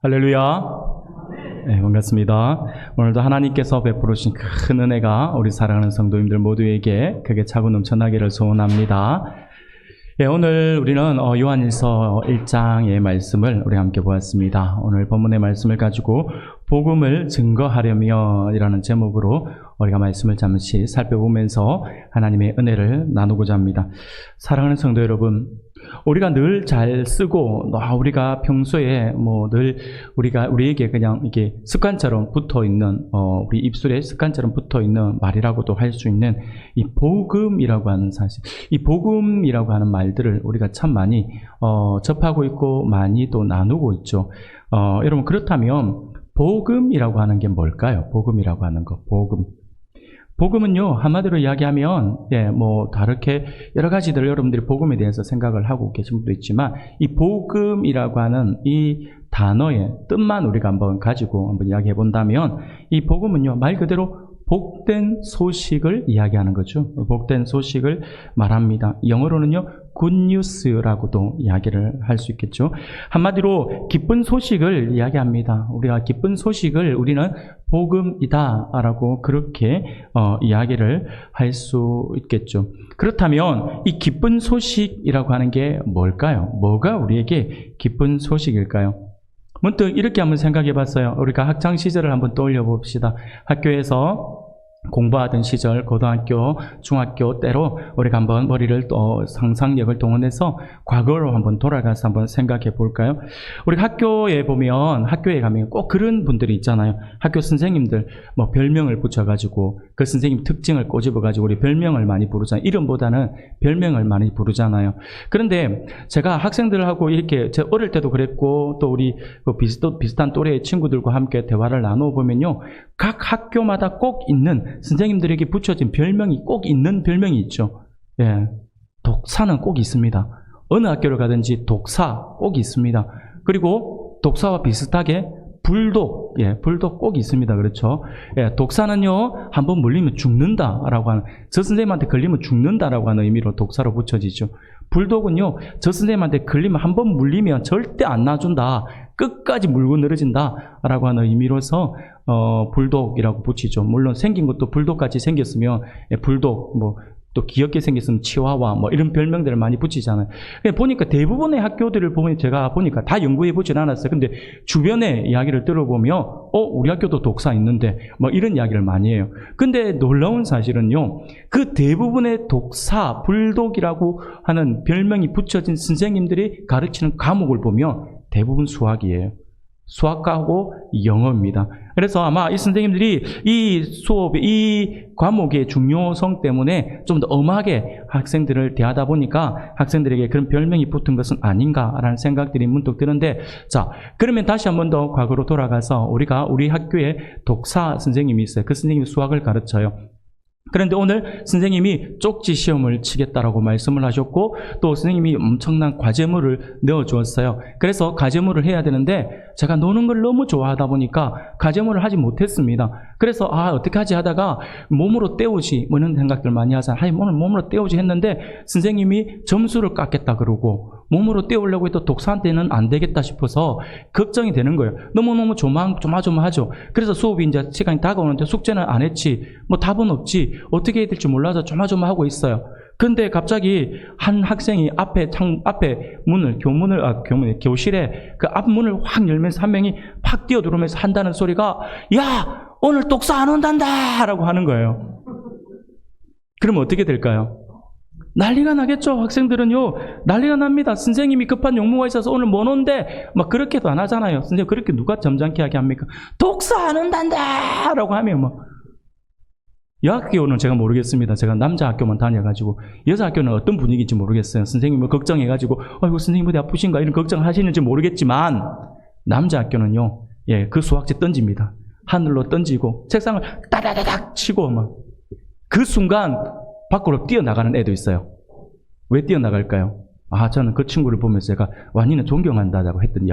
할렐루야. 네, 반갑습니다. 오늘도 하나님께서 베풀으신 큰 은혜가 우리 사랑하는 성도님들 모두에게 크게 차고 넘쳐나기를 소원합니다. 네, 오늘 우리는 요한일서 1장의 말씀을 우리 함께 보았습니다. 오늘 본문의 말씀을 가지고 복음을 증거하려며 이라는 제목으로 우리가 말씀을 잠시 살펴보면서 하나님의 은혜를 나누고자 합니다. 사랑하는 성도 여러분, 우리가 늘 잘 쓰고 우리가 평소에 늘 우리에게 그냥 이게 습관처럼 붙어 있는 우리 입술에 습관처럼 붙어 있는 말이라고도 할 수 있는 이 복음이라고 하는 사실, 이 복음이라고 하는 말들을 우리가 참 많이 접하고 있고 많이 또 나누고 있죠. 여러분, 그렇다면 복음이라고 하는 게 뭘까요? 복음이라고 하는 거, 복음은요, 한마디로 이야기하면, 다르게 여러 가지들 여러분들이 복음에 대해서 생각을 하고 계신 분도 있지만, 이 복음이라고 하는 이 단어의 뜻만 우리가 한번 가지고 한번 이야기해 본다면, 이 복음은요, 말 그대로 복된 소식을 이야기하는 거죠. 복된 소식을 말합니다. 영어로는요, 굿뉴스라고도 이야기를 할 수 있겠죠. 한마디로 기쁜 소식을 이야기합니다. 우리가 기쁜 소식을 우리는 복음이다라고 그렇게 이야기를 할 수 있겠죠. 그렇다면 이 기쁜 소식이라고 하는 게 뭘까요? 뭐가 우리에게 기쁜 소식일까요? 문득 이렇게 한번 생각해 봤어요. 우리가 학창 시절을 한번 떠올려 봅시다. 학교에서 공부하던 시절, 고등학교, 중학교 때로 우리가 한번 머리를 또 상상력을 동원해서 과거로 한번 돌아가서 한번 생각해 볼까요? 우리 학교에 가면 꼭 그런 분들이 있잖아요. 학교 선생님들 별명을 붙여가지고 그 선생님 특징을 꼬집어가지고 우리 별명을 많이 부르잖아요. 이름보다는 별명을 많이 부르잖아요. 그런데 제가 학생들하고 이렇게 제 어릴 때도 그랬고 또 우리 비슷한 또래의 친구들과 함께 대화를 나눠보면요, 각 학교마다 꼭 있는 선생님들에게 붙여진 별명이 꼭 있는 별명이 있죠. 독사는 꼭 있습니다. 어느 학교를 가든지 독사 꼭 있습니다. 그리고 독사와 비슷하게 불독, 불독 꼭 있습니다. 그렇죠? 독사는요, 한번 물리면 죽는다라고 하는, 저 선생님한테 걸리면 죽는다라고 하는 의미로 독사로 붙여지죠. 불독은요, 저 선생님한테 걸리면 한번 물리면 절대 안 놔준다, 끝까지 물고 늘어진다라고 하는 의미로서 불독이라고 붙이죠. 물론 생긴 것도 불독같이 생겼으면 불독, 또 귀엽게 생겼으면 치와와 이런 별명들을 많이 붙이잖아요. 보니까 대부분의 학교들을 보면 제가 보니까 다 연구해 보진 않았어요. 근데 주변에 이야기를 들어보면 우리 학교도 독사 있는데 이런 이야기를 많이 해요. 근데 놀라운 사실은요, 그 대부분의 독사, 불독이라고 하는 별명이 붙여진 선생님들이 가르치는 과목을 보면 대부분 수학이에요. 수학과하고 영어입니다. 그래서 아마 이 선생님들이 이 수업의 이 과목의 중요성 때문에 좀 더 엄하게 학생들을 대하다 보니까 학생들에게 그런 별명이 붙은 것은 아닌가라는 생각들이 문득 드는데, 자, 그러면 다시 한 번 더 과거로 돌아가서 우리 학교에 독사 선생님이 있어요. 그 선생님이 수학을 가르쳐요. 그런데 오늘 선생님이 쪽지 시험을 치겠다라고 말씀을 하셨고, 또 선생님이 엄청난 과제물을 넣어주었어요. 그래서 과제물을 해야 되는데 제가 노는 걸 너무 좋아하다 보니까 과제물을 하지 못했습니다. 그래서 어떻게 하지 하다가 몸으로 때우지 이런 생각들 많이 하잖아요. 오늘 몸으로 때우지 했는데 선생님이 점수를 깎겠다 그러고, 몸으로 때우려고 해도 독사한테는 안 되겠다 싶어서 걱정이 되는 거예요. 너무너무 조마조마하죠. 그래서 수업이 이제 시간이 다가오는데 숙제는 안 했지, 답은 없지, 어떻게 해야 될지 몰라서 조마조마하고 있어요. 근데 갑자기 한 학생이 교실에 그 앞문을 확 열면서 한 명이 팍 뛰어들어오면서 한다는 소리가, 야, 오늘 독사 안 온단다! 라고 하는 거예요. 그러면 어떻게 될까요? 난리가 나겠죠. 학생들은요, 난리가 납니다. 선생님이 급한 용무가 있어서 오늘 못 온대. 그렇게도 안 하잖아요. 선생님, 그렇게 누가 점잖게 하게 합니까? 독사 안 온단다! 라고 하면 여학교는 제가 모르겠습니다. 제가 남자 학교만 다녀가지고 여자 학교는 어떤 분위기인지 모르겠어요. 선생님을 걱정해가지고 선생님 어디 아프신가 이런 걱정하시는지 모르겠지만, 남자 학교는요, 그 수학제 던집니다. 하늘로 던지고 책상을 따다다닥 치고 그 순간 밖으로 뛰어나가는 애도 있어요. 왜 뛰어나갈까요? 저는 그 친구를 보면서 제가 니는 존경한다고 했던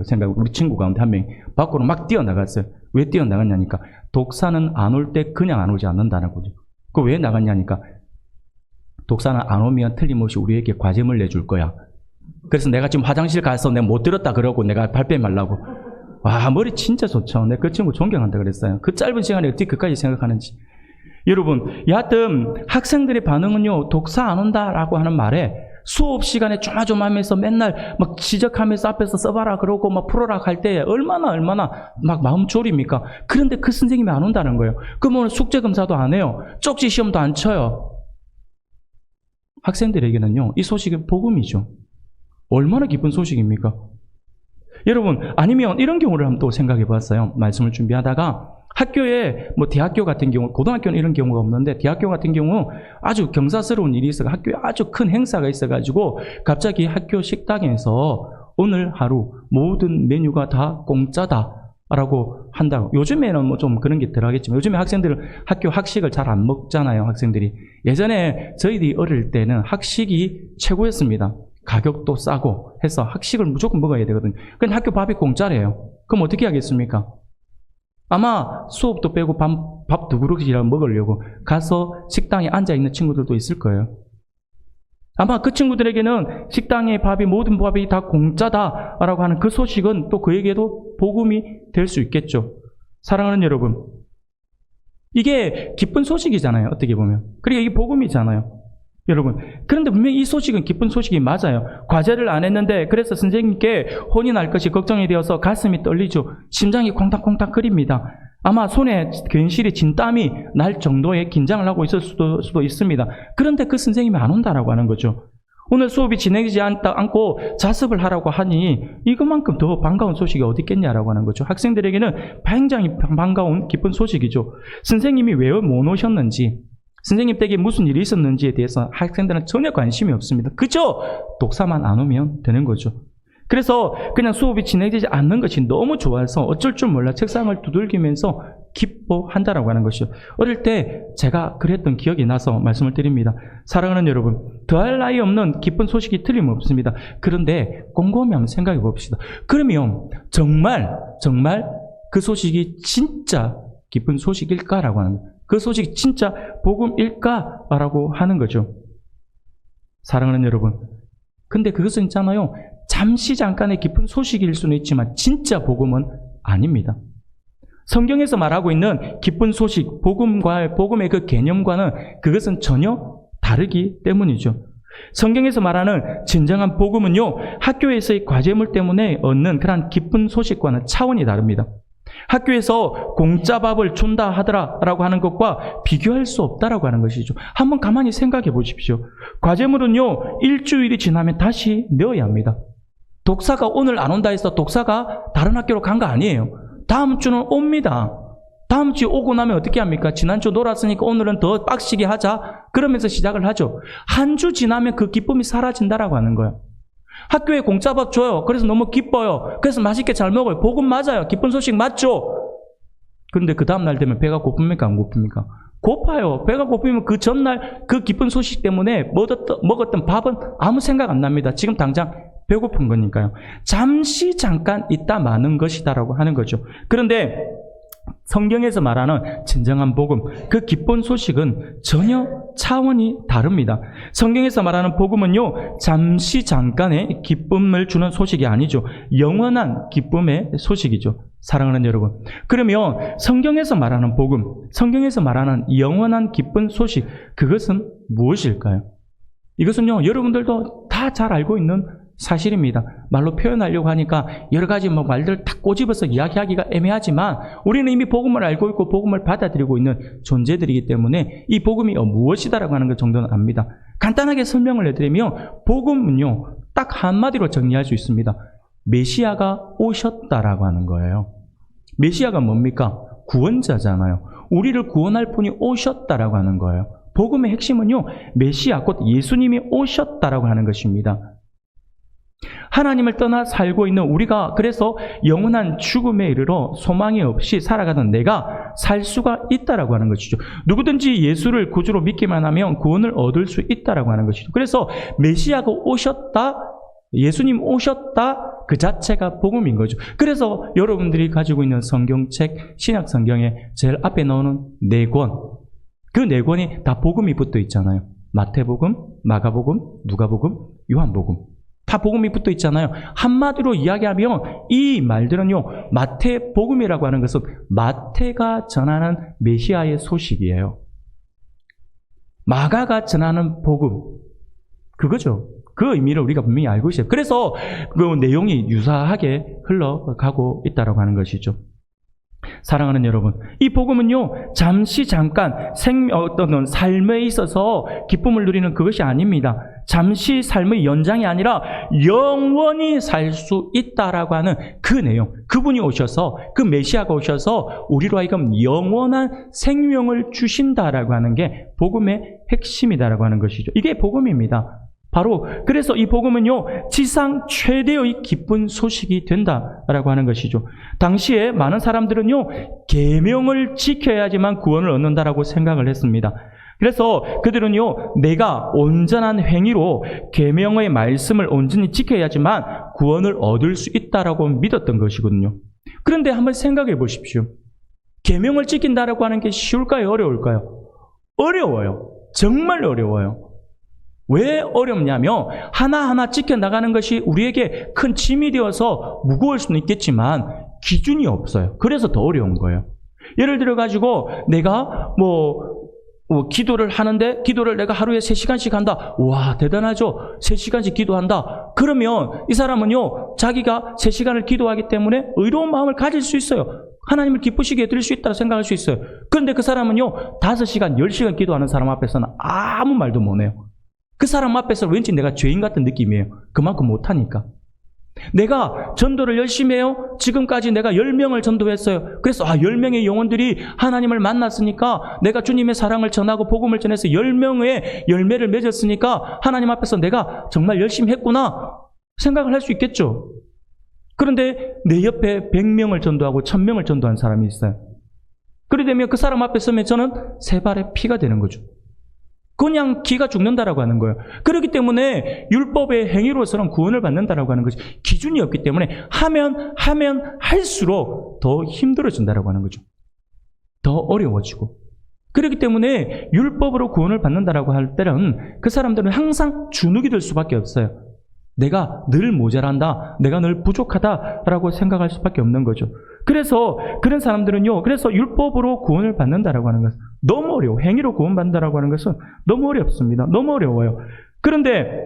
생각, 우리 친구 가운데 한 명이 밖으로 막 뛰어나갔어요. 왜 뛰어나갔냐니까, 독사는 안 올 때 그냥 안 오지 않는다는 거죠. 왜 나갔냐니까, 독사는 안 오면 틀림없이 우리에게 과제물 내줄 거야. 그래서 내가 지금 화장실 가서 내가 못 들었다 그러고 내가 발뺌하려고. 와, 머리 진짜 좋죠. 내가 그 친구 존경한다 그랬어요. 그 짧은 시간에 어떻게 그까지 생각하는지. 여러분, 여하튼 학생들의 반응은요, 독사 안 온다라고 하는 말에 수업 시간에 조마조마하면서 맨날 막 지적하면서 앞에서 써봐라 그러고 막 풀어라 할 때 얼마나 막 마음 졸입니까? 그런데 그 선생님이 안 온다는 거예요. 그러면 숙제 검사도 안 해요. 쪽지 시험도 안 쳐요. 학생들에게는요, 이 소식은 복음이죠. 얼마나 기쁜 소식입니까? 여러분, 아니면 이런 경우를 한번 또 생각해 봤어요. 말씀을 준비하다가 학교에 뭐 대학교 같은 경우, 고등학교는 이런 경우가 없는데 대학교 같은 경우 아주 경사스러운 일이 있어서 학교에 아주 큰 행사가 있어가지고 갑자기 학교 식당에서 오늘 하루 모든 메뉴가 다 공짜다라고 한다고. 요즘에는 뭐 좀 그런 게 덜하겠지만 요즘에 학생들은 학교 학식을 잘 안 먹잖아요. 학생들이. 예전에 저희들이 어릴 때는 학식이 최고였습니다. 가격도 싸고 해서 학식을 무조건 먹어야 되거든요. 근데 학교 밥이 공짜래요. 그럼 어떻게 하겠습니까? 아마 수업도 빼고 밥 두 그릇이라도 먹으려고 가서 식당에 앉아있는 친구들도 있을 거예요. 아마 그 친구들에게는 식당의 밥이, 모든 밥이 다 공짜다라고 하는 그 소식은 또 그에게도 복음이 될 수 있겠죠. 사랑하는 여러분, 이게 기쁜 소식이잖아요. 어떻게 보면. 그러니까 이게 복음이잖아요. 여러분, 그런데 분명히 이 소식은 기쁜 소식이 맞아요. 과제를 안 했는데 그래서 선생님께 혼이 날 것이 걱정이 되어서 가슴이 떨리죠. 심장이 콩닥콩닥 거립니다. 아마 손에 괜시리 진땀이 날 정도의 긴장을 하고 있을 수도 있습니다. 그런데 그 선생님이 안 온다라고 하는 거죠. 오늘 수업이 진행되지 않고 자습을 하라고 하니 이것만큼 더 반가운 소식이 어디 있겠냐라고 하는 거죠. 학생들에게는 굉장히 반가운 기쁜 소식이죠. 선생님이 왜 못 오셨는지, 선생님 댁에 무슨 일이 있었는지에 대해서 학생들은 전혀 관심이 없습니다. 그저 독사만 안 오면 되는 거죠. 그래서 그냥 수업이 진행되지 않는 것이 너무 좋아서 어쩔 줄 몰라 책상을 두들기면서 기뻐한다라고 하는 것이죠. 어릴 때 제가 그랬던 기억이 나서 말씀을 드립니다. 사랑하는 여러분, 더할 나위 없는 기쁜 소식이 틀림없습니다. 그런데 곰곰이 한번 생각해 봅시다. 그러면 정말 그 소식이 진짜 기쁜 소식일까라고 하는 거예요. 그 소식이 진짜 복음일까라고 하는 거죠. 사랑하는 여러분, 근데 그것은 있잖아요, 잠시 잠깐의 기쁜 소식일 수는 있지만 진짜 복음은 아닙니다. 성경에서 말하고 있는 기쁜 소식, 복음의 그 개념과는 그것은 전혀 다르기 때문이죠. 성경에서 말하는 진정한 복음은요, 학교에서의 과제물 때문에 얻는 그런 기쁜 소식과는 차원이 다릅니다. 학교에서 공짜 밥을 준다 하더라라고 하는 것과 비교할 수 없다라고 하는 것이죠. 한번 가만히 생각해 보십시오. 과제물은요, 일주일이 지나면 다시 넣어야 합니다. 독사가 오늘 안 온다 해서 독사가 다른 학교로 간 거 아니에요. 다음 주는 옵니다. 다음 주에 오고 나면 어떻게 합니까? 지난주 놀았으니까 오늘은 더 빡시게 하자. 그러면서 시작을 하죠. 한 주 지나면 그 기쁨이 사라진다라고 하는 거예요. 학교에 공짜밥 줘요. 그래서 너무 기뻐요. 그래서 맛있게 잘 먹어요. 복음 맞아요. 기쁜 소식 맞죠? 그런데 그 다음날 되면 배가 고픕니까? 안 고픕니까? 고파요. 배가 고프면 그 전날 그 기쁜 소식 때문에 먹었던 밥은 아무 생각 안 납니다. 지금 당장 배고픈 거니까요. 잠깐 있다 마는 것이다라고 하는 거죠. 그런데 성경에서 말하는 진정한 복음, 그 기쁜 소식은 전혀 차원이 다릅니다. 성경에서 말하는 복음은요, 잠시 잠깐의 기쁨을 주는 소식이 아니죠. 영원한 기쁨의 소식이죠. 사랑하는 여러분, 그러면 성경에서 말하는 복음, 성경에서 말하는 영원한 기쁜 소식, 그것은 무엇일까요? 이것은요, 여러분들도 다 잘 알고 있는 사실입니다. 말로 표현하려고 하니까 여러 가지 말들을 다 꼬집어서 이야기하기가 애매하지만 우리는 이미 복음을 알고 있고 복음을 받아들이고 있는 존재들이기 때문에 이 복음이 무엇이다라고 하는 것 정도는 압니다. 간단하게 설명을 해드리면 복음은요, 딱 한마디로 정리할 수 있습니다. 메시아가 오셨다라고 하는 거예요. 메시아가 뭡니까? 구원자잖아요. 우리를 구원할 분이 오셨다라고 하는 거예요. 복음의 핵심은요, 메시아 곧 예수님이 오셨다라고 하는 것입니다. 하나님을 떠나 살고 있는 우리가 그래서 영원한 죽음에 이르러 소망이 없이 살아가는 내가 살 수가 있다라고 하는 것이죠. 누구든지 예수를 구주로 믿기만 하면 구원을 얻을 수 있다라고 하는 것이죠. 그래서 메시아가 오셨다, 예수님 오셨다, 그 자체가 복음인 거죠. 그래서 여러분들이 가지고 있는 성경책, 신약 성경에 제일 앞에 나오는 4권, 그 4권이 다 복음이 붙어 있잖아요. 마태복음, 마가복음, 누가복음, 요한복음. 다 복음이 붙어 있잖아요. 한마디로 이야기하면 이 말들은요, 마태복음이라고 하는 것은 마태가 전하는 메시아의 소식이에요. 마가가 전하는 복음, 그거죠. 그 의미를 우리가 분명히 알고 있어요. 그래서 그 내용이 유사하게 흘러가고 있다고 하는 것이죠. 사랑하는 여러분, 이 복음은요, 잠깐 어떤 삶에 있어서 기쁨을 누리는 그것이 아닙니다. 잠시 삶의 연장이 아니라 영원히 살 수 있다라고 하는 그 내용, 그분이 오셔서, 그 메시아가 오셔서 우리로 하여금 영원한 생명을 주신다라고 하는 게 복음의 핵심이다라고 하는 것이죠. 이게 복음입니다. 바로 그래서 이 복음은요, 지상 최대의 기쁜 소식이 된다라고 하는 것이죠. 당시에 많은 사람들은요, 계명을 지켜야지만 구원을 얻는다라고 생각을 했습니다. 그래서 그들은요, 내가 온전한 행위로 계명의 말씀을 온전히 지켜야지만 구원을 얻을 수 있다라고 믿었던 것이거든요. 그런데 한번 생각해 보십시오. 계명을 지킨다라고 하는 게 쉬울까요? 어려울까요? 어려워요. 정말 어려워요. 왜 어렵냐면 하나하나 지켜나가는 것이 우리에게 큰 짐이 되어서 무거울 수는 있겠지만 기준이 없어요. 그래서 더 어려운 거예요. 예를 들어가지고 내가 기도를 하는데 기도를 내가 하루에 3시간씩 한다. 와, 대단하죠. 3시간씩 기도한다. 그러면 이 사람은요, 자기가 3시간을 기도하기 때문에 의로운 마음을 가질 수 있어요. 하나님을 기쁘시게 해드릴 수 있다고 생각할 수 있어요. 그런데 그 사람은요, 5시간, 10시간 기도하는 사람 앞에서는 아무 말도 못해요. 그 사람 앞에서 왠지 내가 죄인 같은 느낌이에요. 그만큼 못하니까. 내가 전도를 열심히 해요. 지금까지 내가 10명을 전도했어요. 그래서 10명의 영혼들이 하나님을 만났으니까 내가 주님의 사랑을 전하고 복음을 전해서 10명의 열매를 맺었으니까 하나님 앞에서 내가 정말 열심히 했구나 생각을 할 수 있겠죠. 그런데 내 옆에 100명을 전도하고 1000명을 전도한 사람이 있어요. 그러게 되면 그 사람 앞에 서면 저는 세 발의 피가 되는 거죠. 그냥 기가 죽는다라고 하는 거예요. 그렇기 때문에 율법의 행위로서는 구원을 받는다라고 하는 것이 기준이 없기 때문에 하면 할수록 더 힘들어진다라고 하는 거죠. 더 어려워지고. 그렇기 때문에 율법으로 구원을 받는다라고 할 때는 그 사람들은 항상 주눅이 들 수밖에 없어요. 내가 늘 모자란다, 내가 늘 부족하다라고 생각할 수밖에 없는 거죠. 그래서 그런 사람들은요, 그래서 율법으로 구원을 받는다라고 하는 것은 너무 어려워. 행위로 구원받는다라고 하는 것은 너무 어렵습니다. 너무 어려워요. 그런데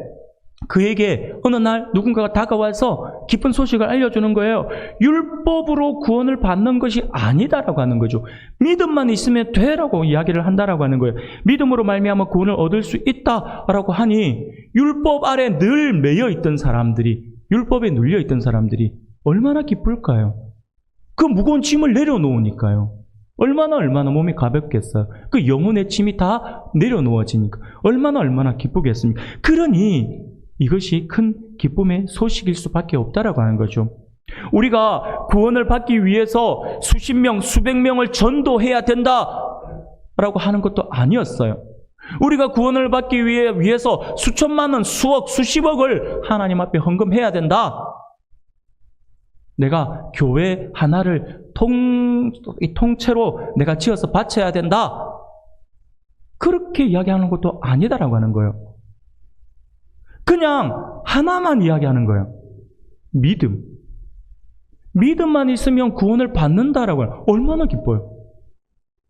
그에게 어느 날 누군가가 다가와서 기쁜 소식을 알려주는 거예요. 율법으로 구원을 받는 것이 아니다라고 하는 거죠. 믿음만 있으면 되라고 이야기를 한다라고 하는 거예요. 믿음으로 말미암아 구원을 얻을 수 있다라고 하니 율법 아래 늘 매여 있던 사람들이, 율법에 눌려 있던 사람들이 얼마나 기쁠까요? 그 무거운 짐을 내려놓으니까요. 얼마나 몸이 가볍겠어요. 그 영혼의 짐이 다 내려놓아지니까 얼마나 기쁘겠습니까? 그러니 이것이 큰 기쁨의 소식일 수밖에 없다라고 하는 거죠. 우리가 구원을 받기 위해서 수십 명, 수백 명을 전도해야 된다라고 하는 것도 아니었어요. 우리가 구원을 받기 위해서 수천만 원, 수억, 수십억을 하나님 앞에 헌금해야 된다. 내가 교회 하나를 통째로 내가 지어서 바쳐야 된다. 그렇게 이야기하는 것도 아니다라고 하는 거예요. 그냥 하나만 이야기하는 거예요. 믿음. 믿음만 있으면 구원을 받는다라고 해요. 얼마나 기뻐요.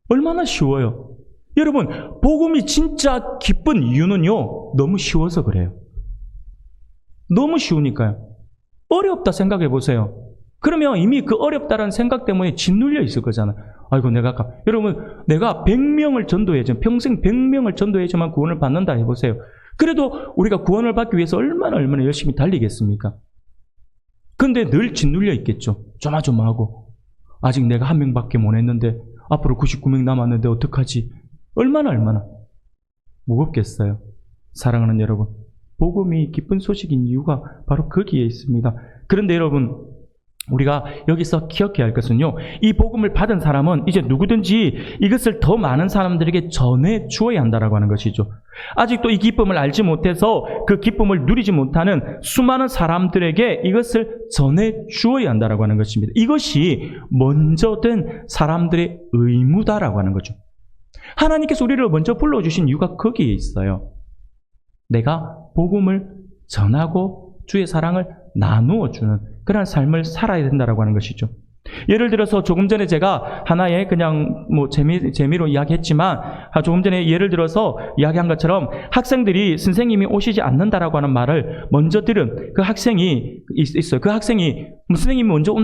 얼마나 쉬워요. 여러분, 복음이 진짜 기쁜 이유는요, 너무 쉬워서 그래요. 너무 쉬우니까요. 어렵다 생각해 보세요. 그러면 이미 그 어렵다라는 생각 때문에 짓눌려 있을 거잖아요. 아이고, 여러분, 내가 100명을 전도해야지, 평생 100명을 전도해야지만 구원을 받는다 해보세요. 그래도 우리가 구원을 받기 위해서 얼마나 열심히 달리겠습니까? 근데 늘 짓눌려 있겠죠. 조마조마하고. 아직 내가 1명밖에 못 했는데, 앞으로 99명 남았는데 어떡하지? 얼마나 무겁겠어요. 사랑하는 여러분, 복음이 기쁜 소식인 이유가 바로 거기에 있습니다. 그런데 여러분, 우리가 여기서 기억해야 할 것은요, 이 복음을 받은 사람은 이제 누구든지 이것을 더 많은 사람들에게 전해 주어야 한다라고 하는 것이죠. 아직도 이 기쁨을 알지 못해서 그 기쁨을 누리지 못하는 수많은 사람들에게 이것을 전해 주어야 한다라고 하는 것입니다. 이것이 먼저 된 사람들의 의무다라고 하는 거죠. 하나님께서 우리를 먼저 불러주신 이유가 거기에 있어요. 내가 복음을 전하고 주의 사랑을 나누어 주는 그런 삶을 살아야 된다라고 하는 것이죠. 예를 들어서 조금 전에 제가 하나의 그냥 뭐 재미로 이야기했지만 조금 전에 예를 들어서 이야기한 것처럼 학생들이 선생님이 오시지 않는다라고 하는 말을 먼저 들은 그 학생이 있어요. 그 학생이 선생님이 먼저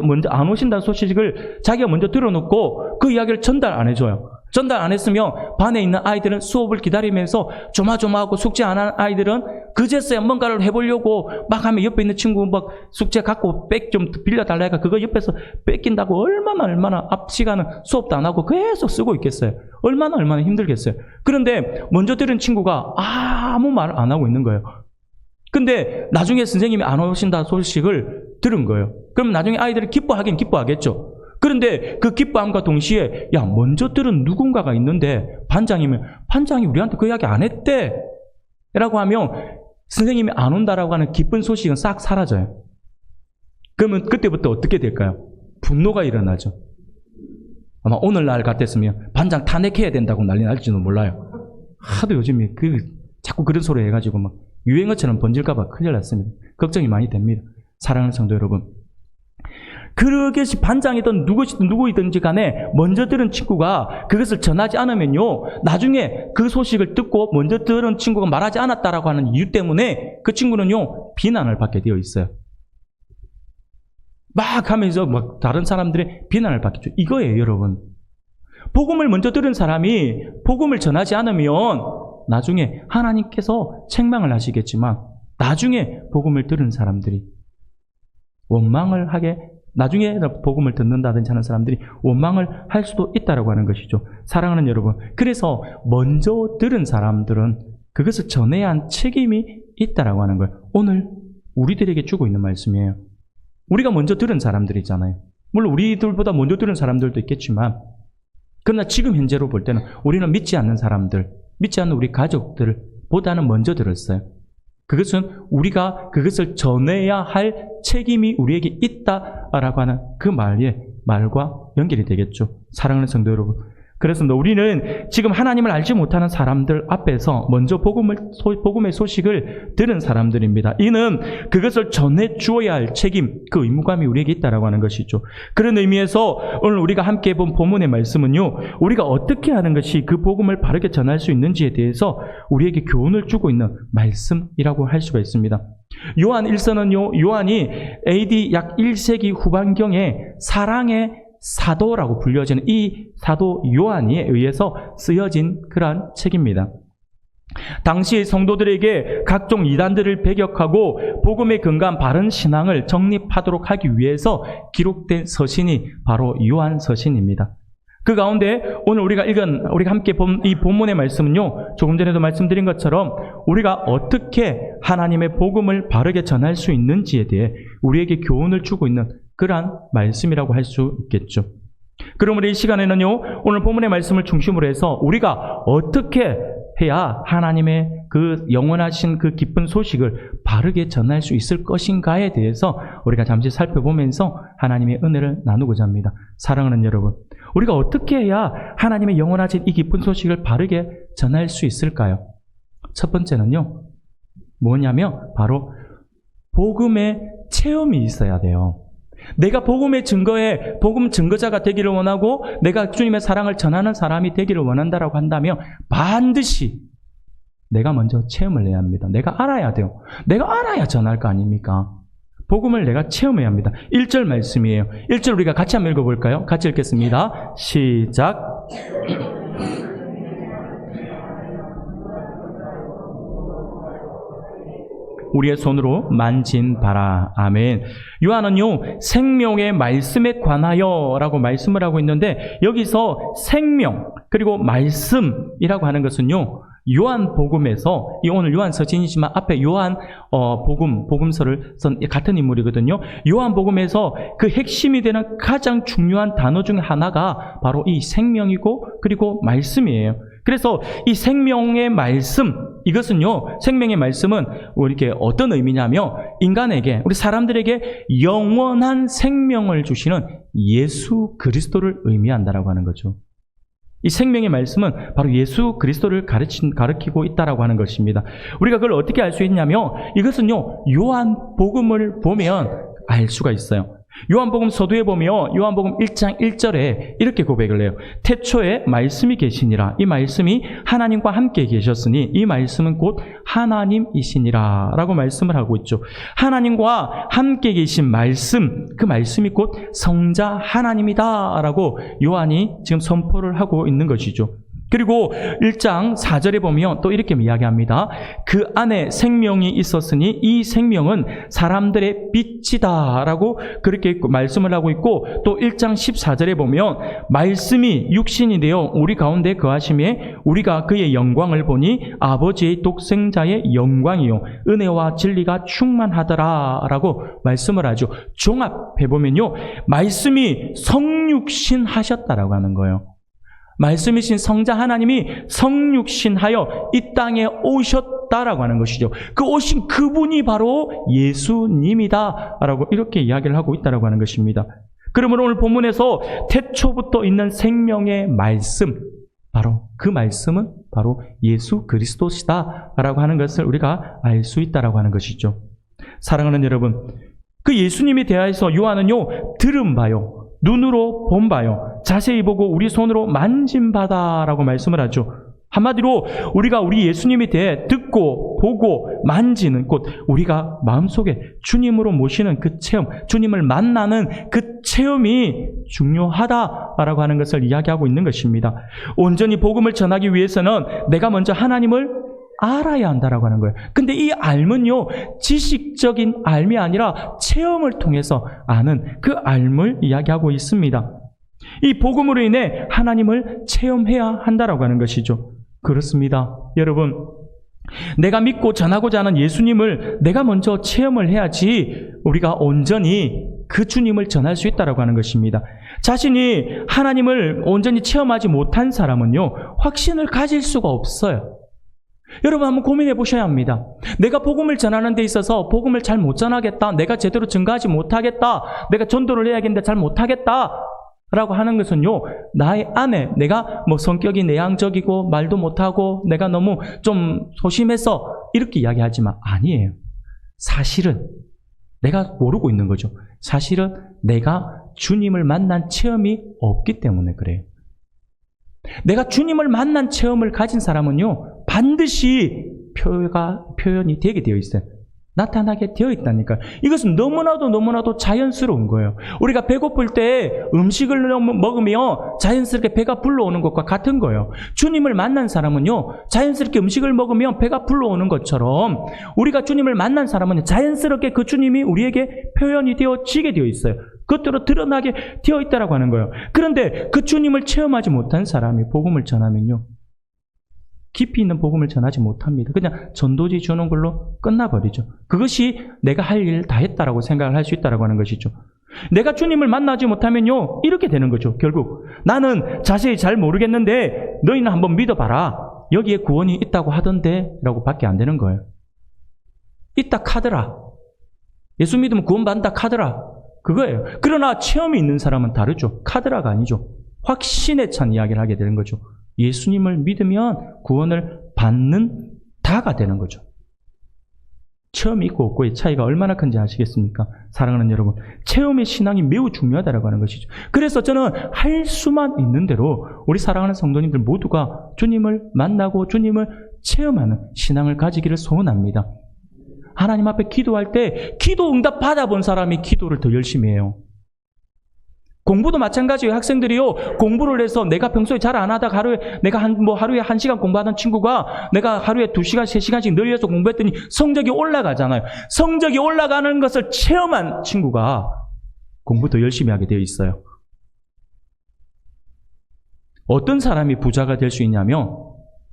먼저 안 오신다는 소식을 자기가 먼저 들어놓고 그 이야기를 전달 안 해줘요. 전달 안 했으면 반에 있는 아이들은 수업을 기다리면서 조마조마하고 숙제 안 한 아이들은 그제서야 뭔가를 해보려고 막 하면 옆에 있는 친구 막 숙제 갖고 백 좀 빌려달라 하니까 그거 옆에서 뺏긴다고 얼마나 앞 시간은 수업도 안 하고 계속 쓰고 있겠어요. 얼마나 힘들겠어요. 그런데 먼저 들은 친구가 아무 말을 안 하고 있는 거예요. 근데 나중에 선생님이 안 오신다 소식을 들은 거예요. 그럼 나중에 아이들이 기뻐하긴 기뻐하겠죠. 그런데 그 기뻐함과 동시에 먼저 들은 누군가가 있는데 반장이 우리한테 그 이야기 안 했대 라고 하면 선생님이 안 온다라고 하는 기쁜 소식은 싹 사라져요. 그러면 그때부터 어떻게 될까요? 분노가 일어나죠. 아마 오늘날 같았으면 반장 탄핵해야 된다고 난리 날지도 몰라요. 하도 요즘에 자꾸 그런 소리 해가지고 막 유행어처럼 번질까봐 큰일 났습니다. 걱정이 많이 됩니다. 사랑하는 성도 여러분, 그것이 반장이든 누구이든지 간에 먼저 들은 친구가 그것을 전하지 않으면요, 나중에 그 소식을 듣고 먼저 들은 친구가 말하지 않았다라고 하는 이유 때문에 그 친구는요, 비난을 받게 되어 있어요. 막 하면서 막 다른 사람들의 비난을 받겠죠. 이거예요, 여러분. 복음을 먼저 들은 사람이 복음을 전하지 않으면 나중에 하나님께서 책망을 하시겠지만 나중에 복음을 들은 사람들이 원망을 하게, 나중에 복음을 듣는다든지 하는 사람들이 원망을 할 수도 있다라고 하는 것이죠. 사랑하는 여러분, 그래서 먼저 들은 사람들은 그것을 전해야 한 책임이 있다라고 하는 거예요. 오늘 우리들에게 주고 있는 말씀이에요. 우리가 먼저 들은 사람들이잖아요. 물론 우리들보다 먼저 들은 사람들도 있겠지만, 그러나 지금 현재로 볼 때는 우리는 믿지 않는 사람들, 믿지 않는 우리 가족들보다는 먼저 들었어요. 그것은 우리가 그것을 전해야 할 책임이 우리에게 있다라고 하는 그 말과 연결이 되겠죠. 사랑하는 성도 여러분, 그래서 우리는 지금 하나님을 알지 못하는 사람들 앞에서 먼저 복음의 소식을 들은 사람들입니다. 이는 그것을 전해 주어야 할 책임, 그 의무감이 우리에게 있다라고 하는 것이죠. 그런 의미에서 오늘 우리가 함께 본 본문의 말씀은요, 우리가 어떻게 하는 것이 그 복음을 바르게 전할 수 있는지에 대해서 우리에게 교훈을 주고 있는 말씀이라고 할 수가 있습니다. 요한 1서는요, 요한이 AD 약 1세기 후반경에 사랑의 사도라고 불려지는 이 사도 요한에 의해서 쓰여진 그러한 책입니다. 당시 성도들에게 각종 이단들을 배격하고 복음에 근거한 바른 신앙을 정립하도록 하기 위해서 기록된 서신이 바로 요한 서신입니다. 그 가운데 오늘 우리가 함께 본 이 본문의 말씀은요, 조금 전에도 말씀드린 것처럼 우리가 어떻게 하나님의 복음을 바르게 전할 수 있는지에 대해 우리에게 교훈을 주고 있는 그러한 말씀이라고 할 수 있겠죠. 그러므로 이 시간에는요, 오늘 본문의 말씀을 중심으로 해서 우리가 어떻게 해야 하나님의 그 영원하신 그 기쁜 소식을 바르게 전할 수 있을 것인가에 대해서 우리가 잠시 살펴보면서 하나님의 은혜를 나누고자 합니다. 사랑하는 여러분, 우리가 어떻게 해야 하나님의 영원하신 이 기쁜 소식을 바르게 전할 수 있을까요? 첫 번째는요, 뭐냐면 바로 복음의 체험이 있어야 돼요. 내가 복음의 복음 증거자가 되기를 원하고 내가 주님의 사랑을 전하는 사람이 되기를 원한다라고 한다면 반드시 내가 먼저 체험을 해야 합니다. 내가 알아야 돼요. 내가 알아야 전할 거 아닙니까? 복음을 내가 체험해야 합니다. 1절 말씀이에요. 1절 우리가 같이 한번 읽어볼까요? 같이 읽겠습니다. 시작. 우리의 손으로 만진 바라. 아멘. 요한은요, 생명의 말씀에 관하여 라고 말씀을 하고 있는데, 여기서 생명 그리고 말씀이라고 하는 것은요, 요한 복음에서, 오늘 요한 서신이지만 앞에 요한 복음서를 쓴 같은 인물이거든요. 요한 복음에서 그 핵심이 되는 가장 중요한 단어 중에 하나가 바로 이 생명이고 그리고 말씀이에요. 그래서 이 생명의 말씀, 이것은요, 생명의 말씀은 이렇게 어떤 의미냐면 인간에게, 우리 사람들에게 영원한 생명을 주시는 예수 그리스도를 의미한다라고 하는 거죠. 이 생명의 말씀은 바로 예수 그리스도를 가르치고 있다라고 하는 것입니다. 우리가 그걸 어떻게 알 수 있냐면 이것은요, 요한복음을 보면 알 수가 있어요. 요한복음 서두에 보면 요한복음 1장 1절에 이렇게 고백을 해요. 태초에 말씀이 계시니라. 이 말씀이 하나님과 함께 계셨으니 이 말씀은 곧 하나님이시니라 라고 말씀을 하고 있죠. 하나님과 함께 계신 말씀, 그 말씀이 곧 성자 하나님이다 라고 요한이 지금 선포를 하고 있는 것이죠. 그리고 1장 4절에 보면 또 이렇게 이야기합니다. 그 안에 생명이 있었으니 이 생명은 사람들의 빛이다 라고 그렇게 말씀을 하고 있고, 또 1장 14절에 보면 말씀이 육신이 되어 우리 가운데 거하심에 우리가 그의 영광을 보니 아버지의 독생자의 영광이요 은혜와 진리가 충만하더라 라고 말씀을 하죠. 종합해보면요, 말씀이 성육신 하셨다라고 하는 거예요. 말씀이신 성자 하나님이 성육신하여 이 땅에 오셨다라고 하는 것이죠. 그 오신 그분이 바로 예수님이다라고 이렇게 이야기를 하고 있다라고 하는 것입니다. 그러므로 오늘 본문에서 태초부터 있는 생명의 말씀, 바로 그 말씀은 바로 예수 그리스도시다라고 하는 것을 우리가 알 수 있다라고 하는 것이죠. 사랑하는 여러분, 그 예수님에 대해서 요한은요, 들은 바요, 눈으로 본 바요, 자세히 보고 우리 손으로 만진 바다라고 말씀을 하죠. 한마디로 우리가 우리 예수님에 대해 듣고 보고 만지는 곧 우리가 마음속에 주님으로 모시는 그 체험, 주님을 만나는 그 체험이 중요하다라고 하는 것을 이야기하고 있는 것입니다. 온전히 복음을 전하기 위해서는 내가 먼저 하나님을 알아야 한다라고 하는 거예요. 근데 이 알면요, 지식적인 알미 아니라 체험을 통해서 아는 그 알을 이야기하고 있습니다. 이 복음으로 인해 하나님을 체험해야 한다라고 하는 것이죠. 그렇습니다. 여러분, 내가 믿고 전하고자 하는 예수님을 내가 먼저 체험을 해야지 우리가 온전히 그 주님을 전할 수 있다라고 하는 것입니다. 자신이 하나님을 온전히 체험하지 못한 사람은요, 확신을 가질 수가 없어요. 여러분 한번 고민해 보셔야 합니다. 내가 복음을 전하는 데 있어서 복음을 잘 못 전하겠다, 내가 제대로 증거하지 못하겠다, 내가 전도를 해야겠는데 잘 못하겠다 라고 하는 것은요, 나의 안에 내가 성격이 내향적이고 말도 못하고 내가 너무 좀 소심해서 이렇게 이야기하지만 아니에요. 사실은 내가 모르고 있는 거죠. 사실은 내가 주님을 만난 체험이 없기 때문에 그래요. 내가 주님을 만난 체험을 가진 사람은요, 반드시 표현이 되게 되어 있어요. 나타나게 되어 있다니까요. 이것은 너무나도 자연스러운 거예요. 우리가 배고플 때 음식을 먹으며 자연스럽게 배가 불러오는 것과 같은 거예요. 주님을 만난 사람은요, 자연스럽게 음식을 먹으면 배가 불러오는 것처럼 우리가 주님을 만난 사람은 자연스럽게 그 주님이 우리에게 표현이 되어지게 되어 있어요. 그것대로 드러나게 되어 있다라고 하는 거예요. 그런데 그 주님을 체험하지 못한 사람이 복음을 전하면요, 깊이 있는 복음을 전하지 못합니다. 그냥 전도지 주는 걸로 끝나버리죠. 그것이 내가 할 일 다 했다라고 생각을 할 수 있다라고 하는 것이죠. 내가 주님을 만나지 못하면요, 이렇게 되는 거죠. 결국 나는 자세히 잘 모르겠는데 너희는 한번 믿어봐라, 여기에 구원이 있다고 하던데 라고 밖에 안 되는 거예요. 있다 카더라, 예수 믿으면 구원받는다 카더라, 그거예요. 그러나 체험이 있는 사람은 다르죠. 카드라가 아니죠. 확신에 찬 이야기를 하게 되는 거죠. 예수님을 믿으면 구원을 받는 다가 되는 거죠. 체험이 있고 없고의 차이가 얼마나 큰지 아시겠습니까? 사랑하는 여러분, 체험의 신앙이 매우 중요하다고 하는 것이죠. 그래서 저는 할 수만 있는 대로 우리 사랑하는 성도님들 모두가 주님을 만나고 주님을 체험하는 신앙을 가지기를 소원합니다. 하나님 앞에 기도할 때 기도 응답 받아본 사람이 기도를 더 열심히 해요. 공부도 마찬가지예요. 학생들이요, 공부를 해서 내가 평소에 잘 안 하다가 하루에 1시간 공부하던 친구가 내가 하루에 2시간, 3시간씩 늘려서 공부했더니 성적이 올라가잖아요. 성적이 올라가는 것을 체험한 친구가 공부 더 열심히 하게 되어 있어요. 어떤 사람이 부자가 될 수 있냐면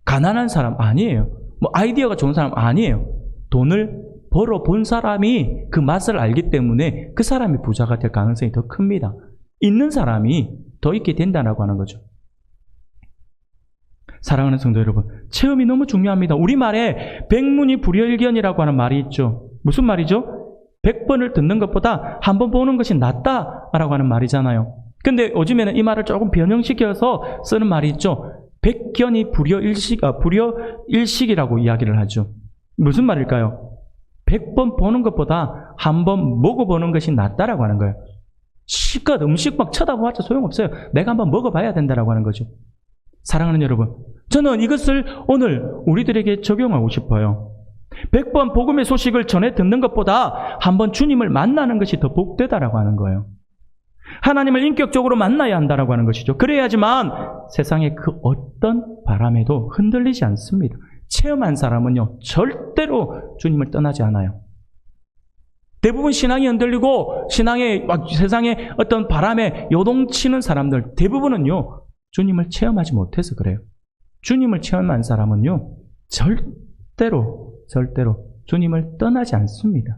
가난한 사람 아니에요. 아이디어가 좋은 사람 아니에요. 돈을 벌어본 사람이 그 맛을 알기 때문에 그 사람이 부자가 될 가능성이 더 큽니다. 있는 사람이 더 있게 된다고 하는 거죠. 사랑하는 성도 여러분, 체험이 너무 중요합니다. 우리말에 백문이 불여일견이라고 하는 말이 있죠. 무슨 말이죠? 100번을 듣는 것보다 한 번 보는 것이 낫다라고 하는 말이잖아요. 근데 요즘에는 이 말을 조금 변형시켜서 쓰는 말이 있죠. 백견이 불여 일식이라고 이야기를 하죠. 무슨 말일까요? 100번 보는 것보다 한 번 먹어보는 것이 낫다라고 하는 거예요. 실컷 음식 막 쳐다봐봤자 소용없어요. 내가 한번 먹어봐야 된다라고 하는 거죠. 사랑하는 여러분, 저는 이것을 오늘 우리들에게 적용하고 싶어요. 100번 복음의 소식을 전해 듣는 것보다 한번 주님을 만나는 것이 더 복되다라고 하는 거예요. 하나님을 인격적으로 만나야 한다라고 하는 것이죠. 그래야지만 세상의 그 어떤 바람에도 흔들리지 않습니다. 체험한 사람은요, 절대로 주님을 떠나지 않아요. 대부분 신앙이 흔들리고 신앙의 세상의 어떤 바람에 요동치는 사람들 대부분은요, 주님을 체험하지 못해서 그래요. 주님을 체험한 사람은요, 절대로 주님을 떠나지 않습니다.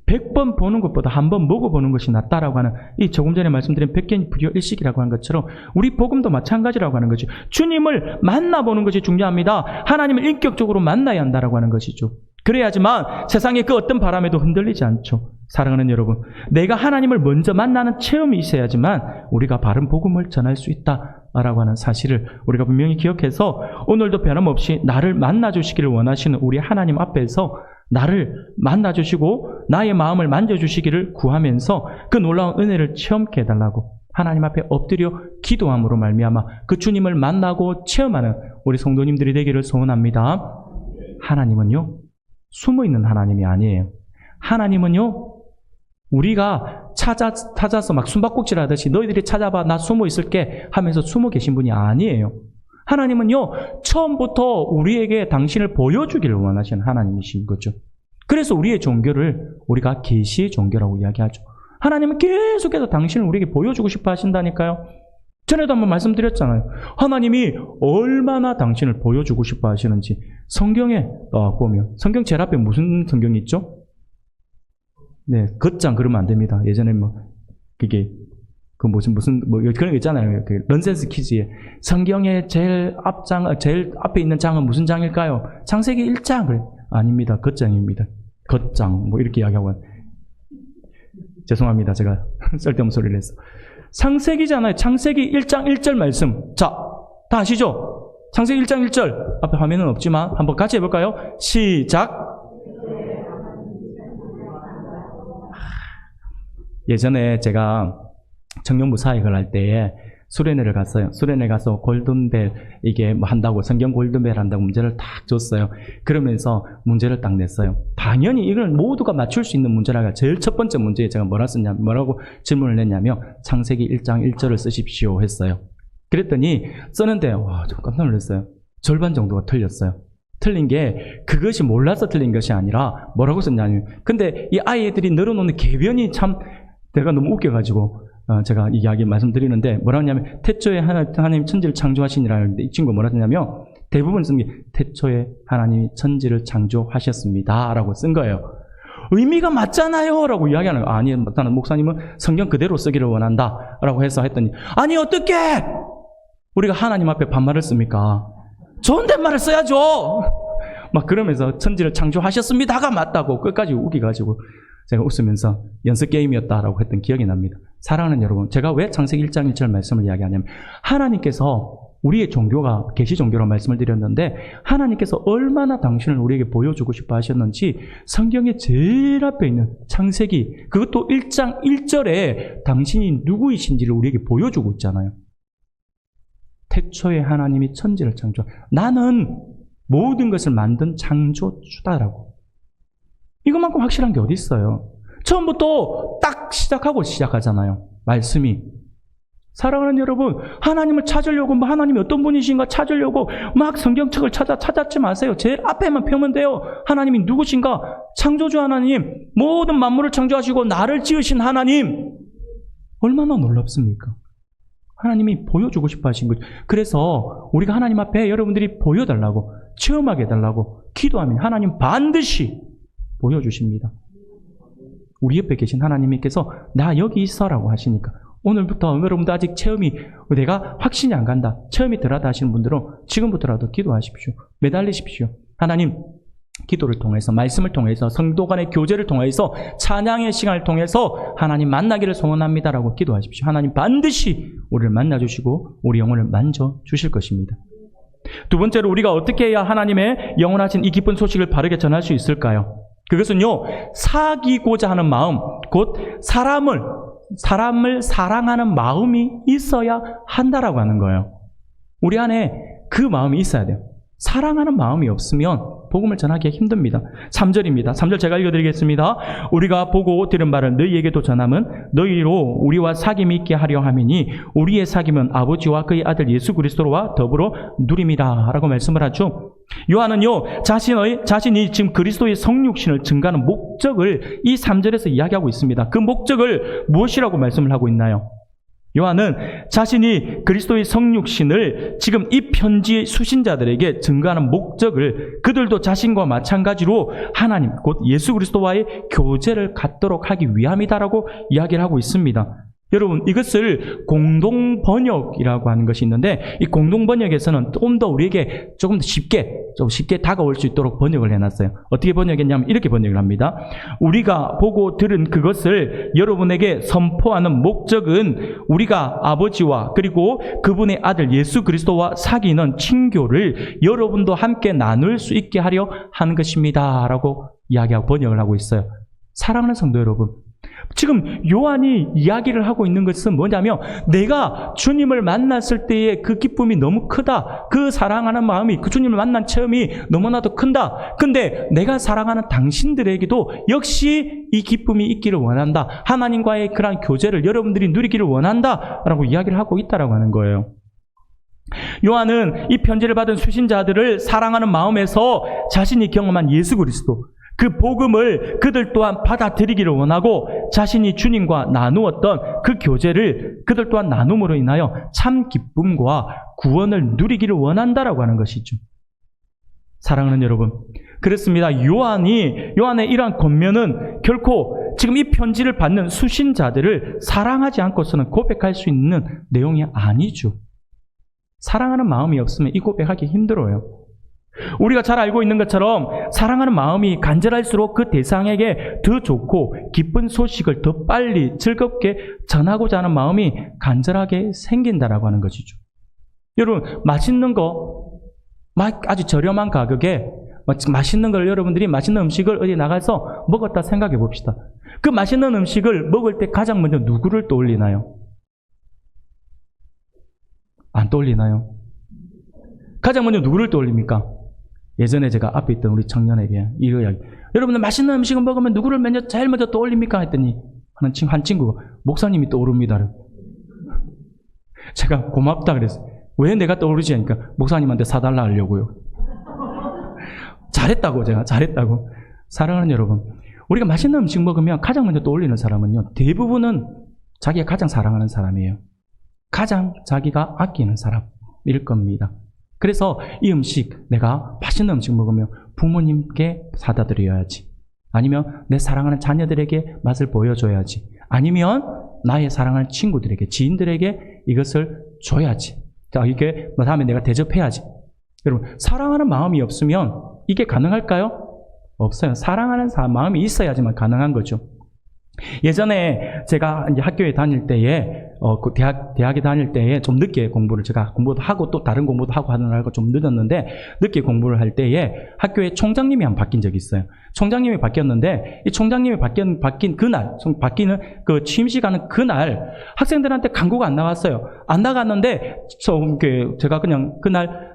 100번 보는 것보다 한 번 먹어보는 것이 낫다라고 하는, 이 조금 전에 말씀드린 백견이 불여 일식이라고 하는 것처럼 우리 복음도 마찬가지라고 하는 거죠. 주님을 만나보는 것이 중요합니다. 하나님을 인격적으로 만나야 한다라고 하는 것이죠. 그래야지만 세상의 그 어떤 바람에도 흔들리지 않죠. 사랑하는 여러분, 내가 하나님을 먼저 만나는 체험이 있어야지만 우리가 바른 복음을 전할 수 있다라고 하는 사실을 우리가 분명히 기억해서 오늘도 변함없이 나를 만나주시기를 원하시는 우리 하나님 앞에서 나를 만나주시고 나의 마음을 만져주시기를 구하면서 그 놀라운 은혜를 체험케 해달라고 하나님 앞에 엎드려 기도함으로 말미암아 그 주님을 만나고 체험하는 우리 성도님들이 되기를 소원합니다. 하나님은요, 숨어있는 하나님이 아니에요. 하나님은요, 우리가 찾아서 막 숨바꼭질 하듯이 너희들이 찾아봐, 나 숨어 있을게 하면서 숨어 계신 분이 아니에요. 하나님은요, 처음부터 우리에게 당신을 보여주기를 원하시는 하나님이신 거죠. 그래서 우리의 종교를 우리가 계시의 종교라고 이야기하죠. 하나님은 계속해서 당신을 우리에게 보여주고 싶어 하신다니까요. 전에도 한번 말씀드렸잖아요. 하나님이 얼마나 당신을 보여주고 싶어 하시는지 성경에 보면, 성경 제일 앞에 무슨 성경이 있죠? 네, 겉장 그러면 안 됩니다. 예전에 그게 무슨 그런 거 있잖아요. 그 넌센스 퀴즈에 성경의 제일 앞에 있는 장은 무슨 장일까요? 창세기 1장. 그래. 아닙니다. 겉장입니다. 겉장. 이렇게 이야기하고. 죄송합니다. 제가 쓸데없는 소리를 했어. 창세기잖아요. 창세기 1장 1절 말씀. 자, 다 아시죠? 창세기 1장 1절. 앞에 화면은 없지만 한번 같이 해볼까요? 시작. 예전에 제가 청년부 사역을 할 때에 수련회를 갔어요. 수련회 가서 골든벨 이게 한다고, 성경 골든벨 한다고 문제를 딱 줬어요. 그러면서 문제를 딱 냈어요. 당연히 이걸 모두가 맞출 수 있는 문제라가 제일 첫 번째 문제에 제가 뭐라고 질문을 냈냐면 창세기 1장 1절을 쓰십시오 했어요. 그랬더니 쓰는데 저 깜짝 놀랐어요. 절반 정도가 틀렸어요. 틀린 게 그것이 몰라서 틀린 것이 아니라 뭐라고 썼냐면, 근데 이 아이들이 늘어놓는 궤변이 참 내가 너무 웃겨가지고 제가 이야기 말씀드리는데 뭐라고 하냐면 태초에 하나님 천지를 창조하시니라는데 이 친구가 뭐라고 했냐면 대부분 쓴 게 태초에 하나님이 천지를 창조하셨습니다 라고 쓴 거예요. 의미가 맞잖아요 라고 이야기하는 거예요. 아니, 나는 목사님은 성경 그대로 쓰기를 원한다 라고 해서 했더니, 아니 어떻게 우리가 하나님 앞에 반말을 씁니까? 존댓말을 써야죠. 막 그러면서 천지를 창조하셨습니다가 맞다고 끝까지 우기가지고 제가 웃으면서 연습 게임이었다라고 했던 기억이 납니다. 사랑하는 여러분, 제가 왜 창세기 1장 1절 말씀을 이야기하냐면 하나님께서 우리의 종교가 계시 종교라고 말씀을 드렸는데 하나님께서 얼마나 당신을 우리에게 보여주고 싶어 하셨는지 성경의 제일 앞에 있는 창세기, 그것도 1장 1절에 당신이 누구이신지를 우리에게 보여주고 있잖아요. 태초에 하나님이 천지를 창조, 나는 모든 것을 만든 창조주다라고. 이것만큼 확실한 게 어디 있어요? 처음부터 딱 시작하잖아요. 말씀이. 사랑하는 여러분, 하나님을 찾으려고 하나님이 어떤 분이신가 찾으려고 막 성경책을 찾지 마세요. 제일 앞에만 펴면 돼요. 하나님이 누구신가? 창조주 하나님, 모든 만물을 창조하시고 나를 지으신 하나님. 얼마나 놀랍습니까? 하나님이 보여주고 싶어 하신 거죠. 그래서 우리가 하나님 앞에 여러분들이 보여달라고, 체험하게 해달라고 기도하면 하나님 반드시 보여주십니다. 우리 옆에 계신 하나님께서 나 여기 있어라고 하시니까 오늘부터 여러분들 아직 체험이, 내가 확신이 안 간다, 체험이 덜하다 하시는 분들은 지금부터라도 기도하십시오. 매달리십시오. 하나님, 기도를 통해서, 말씀을 통해서, 성도 간의 교제를 통해서, 찬양의 시간을 통해서 하나님 만나기를 소원합니다라고 기도하십시오. 하나님 반드시 우리를 만나주시고 우리 영혼을 만져주실 것입니다. 두 번째로 우리가 어떻게 해야 하나님의 영원하신 이 기쁜 소식을 바르게 전할 수 있을까요? 그것은요, 사귀고자 하는 마음, 곧 사람을 사랑하는 마음이 있어야 한다라고 하는 거예요. 우리 안에 그 마음이 있어야 돼요. 사랑하는 마음이 없으면 복음을 전하기가 힘듭니다. 3절입니다. 3절 제가 읽어드리겠습니다. 우리가 보고 들은 바를 너희에게도 전함은 너희로 우리와 사귐이 있게 하려 함이니 우리의 사귐은 아버지와 그의 아들 예수 그리스도와 더불어 누림이라 라고 말씀을 하죠. 요한은요, 자신이 지금 그리스도의 성육신을 증가하는 목적을 이 3절에서 이야기하고 있습니다. 그 목적을 무엇이라고 말씀을 하고 있나요? 요한은 자신이 그리스도의 성육신을 지금 이 편지의 수신자들에게 증거하는 목적을 그들도 자신과 마찬가지로 하나님, 곧 예수 그리스도와의 교제를 갖도록 하기 위함이다라고 이야기를 하고 있습니다. 여러분, 이것을 공동번역이라고 하는 것이 있는데, 이 공동번역에서는 좀 더 우리에게 조금 더 쉽게 다가올 수 있도록 번역을 해놨어요. 어떻게 번역했냐면 이렇게 번역을 합니다. 우리가 보고 들은 그것을 여러분에게 선포하는 목적은 우리가 아버지와 그리고 그분의 아들 예수 그리스도와 사귀는 친교를 여러분도 함께 나눌 수 있게 하려 하는 것입니다 라고 이야기하고 번역을 하고 있어요. 사랑하는 성도 여러분, 지금 요한이 이야기를 하고 있는 것은 뭐냐면, 내가 주님을 만났을 때의 그 기쁨이 너무 크다. 그 사랑하는 마음이, 그 주님을 만난 체험이 너무나도 큰다. 근데 내가 사랑하는 당신들에게도 역시 이 기쁨이 있기를 원한다. 하나님과의 그런 교제를 여러분들이 누리기를 원한다 라고 이야기를 하고 있다라고 하는 거예요. 요한은 이 편지를 받은 수신자들을 사랑하는 마음에서 자신이 경험한 예수 그리스도, 그 복음을 그들 또한 받아들이기를 원하고 자신이 주님과 나누었던 그 교제를 그들 또한 나눔으로 인하여 참 기쁨과 구원을 누리기를 원한다라고 하는 것이죠. 사랑하는 여러분, 그렇습니다. 요한의 이러한 권면은 결코 지금 이 편지를 받는 수신자들을 사랑하지 않고서는 고백할 수 있는 내용이 아니죠. 사랑하는 마음이 없으면 이 고백하기 힘들어요. 우리가 잘 알고 있는 것처럼 사랑하는 마음이 간절할수록 그 대상에게 더 좋고 기쁜 소식을 더 빨리 즐겁게 전하고자 하는 마음이 간절하게 생긴다라고 하는 것이죠. 여러분, 맛있는 거 아주 저렴한 가격에 맛있는 걸, 여러분들이 맛있는 음식을 어디 나가서 먹었다 생각해 봅시다. 그 맛있는 음식을 먹을 때 가장 먼저 누구를 떠올리나요? 안 떠올리나요? 가장 먼저 누구를 떠올립니까? 예전에 제가 앞에 있던 우리 청년에게 이거 이야기, 여러분들 맛있는 음식을 먹으면 누구를 제일 먼저 떠올립니까? 했더니 한 친구가 목사님이 떠오릅니다. 제가 고맙다 그랬어요. 왜 내가 떠오르지? 하니까 목사님한테 사달라 하려고요. 잘했다고. 사랑하는 여러분, 우리가 맛있는 음식 먹으면 가장 먼저 떠올리는 사람은요, 대부분은 자기가 가장 사랑하는 사람이에요. 가장 자기가 아끼는 사람일 겁니다. 그래서 이 음식, 내가 맛있는 음식 먹으면 부모님께 사다 드려야지, 아니면 내 사랑하는 자녀들에게 맛을 보여줘야지, 아니면 나의 사랑하는 친구들에게, 지인들에게 이것을 줘야지, 자, 이게 다음에 내가 대접해야지. 여러분, 사랑하는 마음이 없으면 이게 가능할까요? 없어요. 사랑하는 마음이 있어야지만 가능한 거죠. 예전에 제가 이제 학교에 다닐 때에, 대학에 다닐 때에 좀 늦게 제가 공부도 하고 또 다른 공부도 하고 하느라고 좀 늦었는데, 늦게 공부를 할 때에 학교에 총장님이 한 번 바뀐 적이 있어요. 총장님이 바뀌었는데, 이 총장님이 바뀐 그날, 바뀌는 그 취임식하는 그날, 학생들한테 강구가 안 나갔어요. 안 나갔는데, 제가 그냥 그날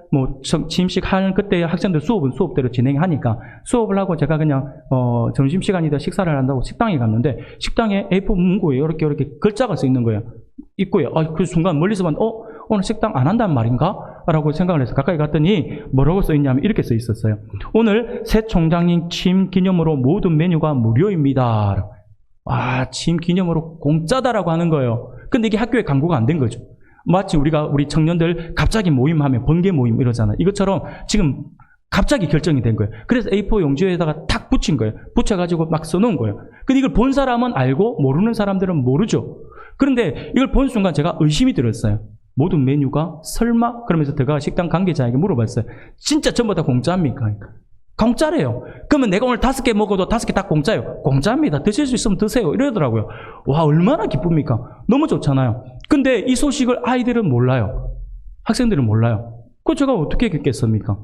취임식 하는 그때 학생들 수업은 수업대로 진행하니까 수업을 하고 제가 그냥 점심시간이다 식사를 한다고 식당에 갔는데, 식당에 A4 문구에 이렇게 글자가 써 있는 거예요. 입구에. 그 순간 멀리서 봤는데 오늘 식당 안 한다는 말인가? 라고 생각을 해서 가까이 갔더니 뭐라고 써 있냐면 이렇게 써 있었어요. 오늘 새 총장님 취임 기념으로 모든 메뉴가 무료입니다. 취임 기념으로 공짜다라고 하는 거예요. 근데 이게 학교에 광고가 안 된 거죠. 마치 우리 청년들 갑자기 모임하면 번개 모임 이러잖아요. 이것처럼 지금 갑자기 결정이 된 거예요. 그래서 A4 용지에다가 탁 붙인 거예요. 붙여가지고 막 써놓은 거예요. 근데 이걸 본 사람은 알고 모르는 사람들은 모르죠. 그런데 이걸 본 순간 제가 의심이 들었어요. 모든 메뉴가 설마? 그러면서 제가 식당 관계자에게 물어봤어요. 진짜 전부 다 공짜입니까? 공짜래요. 그러면 내가 오늘 5개 먹어도 5개 다 공짜예요. 공짜입니다. 드실 수 있으면 드세요. 이러더라고요. 와, 얼마나 기쁩니까? 너무 좋잖아요. 근데 이 소식을 아이들은 몰라요. 학생들은 몰라요. 그거 제가 어떻게 했겠습니까?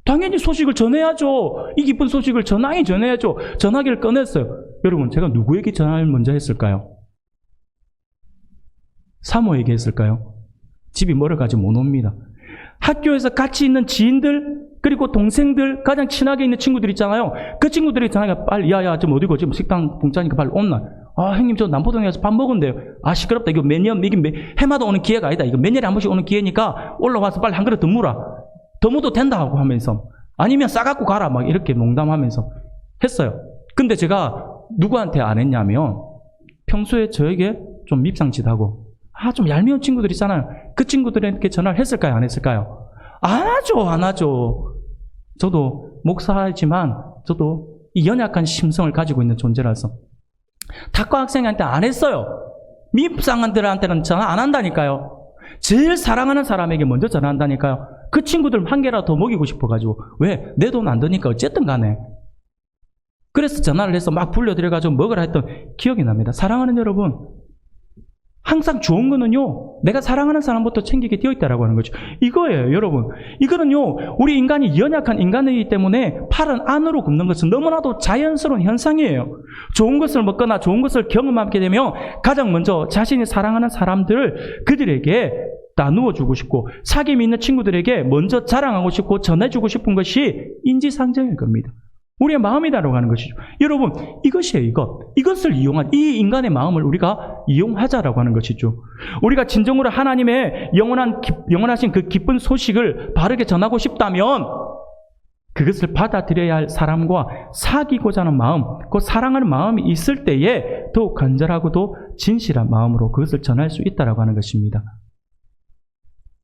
당연히 소식을 전해야죠. 이 기쁜 소식을 전하게 전해야죠. 전화기를 꺼냈어요. 여러분, 제가 누구에게 전화를 먼저 했을까요? 사모에게 했을까요? 집이 멀어가지고 못 옵니다. 학교에서 같이 있는 지인들, 그리고 동생들, 가장 친하게 있는 친구들 있잖아요. 그 친구들이 전화가 빨리, 야야, 지금 어디고? 지금 식당 공짜니까 빨리 온나? 아, 형님, 저 남포동에 가서 밥 먹은데요. 아, 시끄럽다. 이거 매년, 이게 해마다 오는 기회가 아니다. 이거 몇 년에 한 번씩 오는 기회니까 올라와서 빨리 한 그릇 더 물어. 더 묻어도 된다 하고 하면서. 아니면 싸갖고 가라. 막 이렇게 농담하면서 했어요. 근데 제가 누구한테 안 했냐면, 평소에 저에게 좀 밉상짓하고, 좀 얄미운 친구들 있잖아요. 그 친구들에게 전화를 했을까요? 안 했을까요? 안 하죠. 저도 목사이지만 저도 이 연약한 심성을 가지고 있는 존재라서 탁과 학생한테 안 했어요. 밉상한들한테는 전화 안 한다니까요. 제일 사랑하는 사람에게 먼저 전화한다니까요. 그 친구들 한 개라도 더 먹이고 싶어가지고. 왜? 내 돈 안 드니까 어쨌든 간에. 그래서 전화를 해서 막 불려드려가지고 먹으라 했던 기억이 납니다. 사랑하는 여러분, 항상 좋은 거는요, 내가 사랑하는 사람부터 챙기게 되어 있다라고 하는 거죠. 이거예요, 여러분. 이거는요, 우리 인간이 연약한 인간이기 때문에 팔은 안으로 굽는 것은 너무나도 자연스러운 현상이에요. 좋은 것을 먹거나 좋은 것을 경험하게 되면 가장 먼저 자신이 사랑하는 사람들을 그들에게 나누어 주고 싶고, 사귐이 있는 친구들에게 먼저 자랑하고 싶고 전해주고 싶은 것이 인지상정일 겁니다. 우리의 마음이다라고 하는 것이죠. 여러분, 이것이에요, 이것. 이것을 이용한, 이 인간의 마음을 우리가 이용하자라고 하는 것이죠. 우리가 진정으로 하나님의 영원하신 그 기쁜 소식을 바르게 전하고 싶다면, 그것을 받아들여야 할 사람과 사귀고자 하는 마음, 그 사랑하는 마음이 있을 때에 더욱 간절하고도 진실한 마음으로 그것을 전할 수 있다라고 하는 것입니다.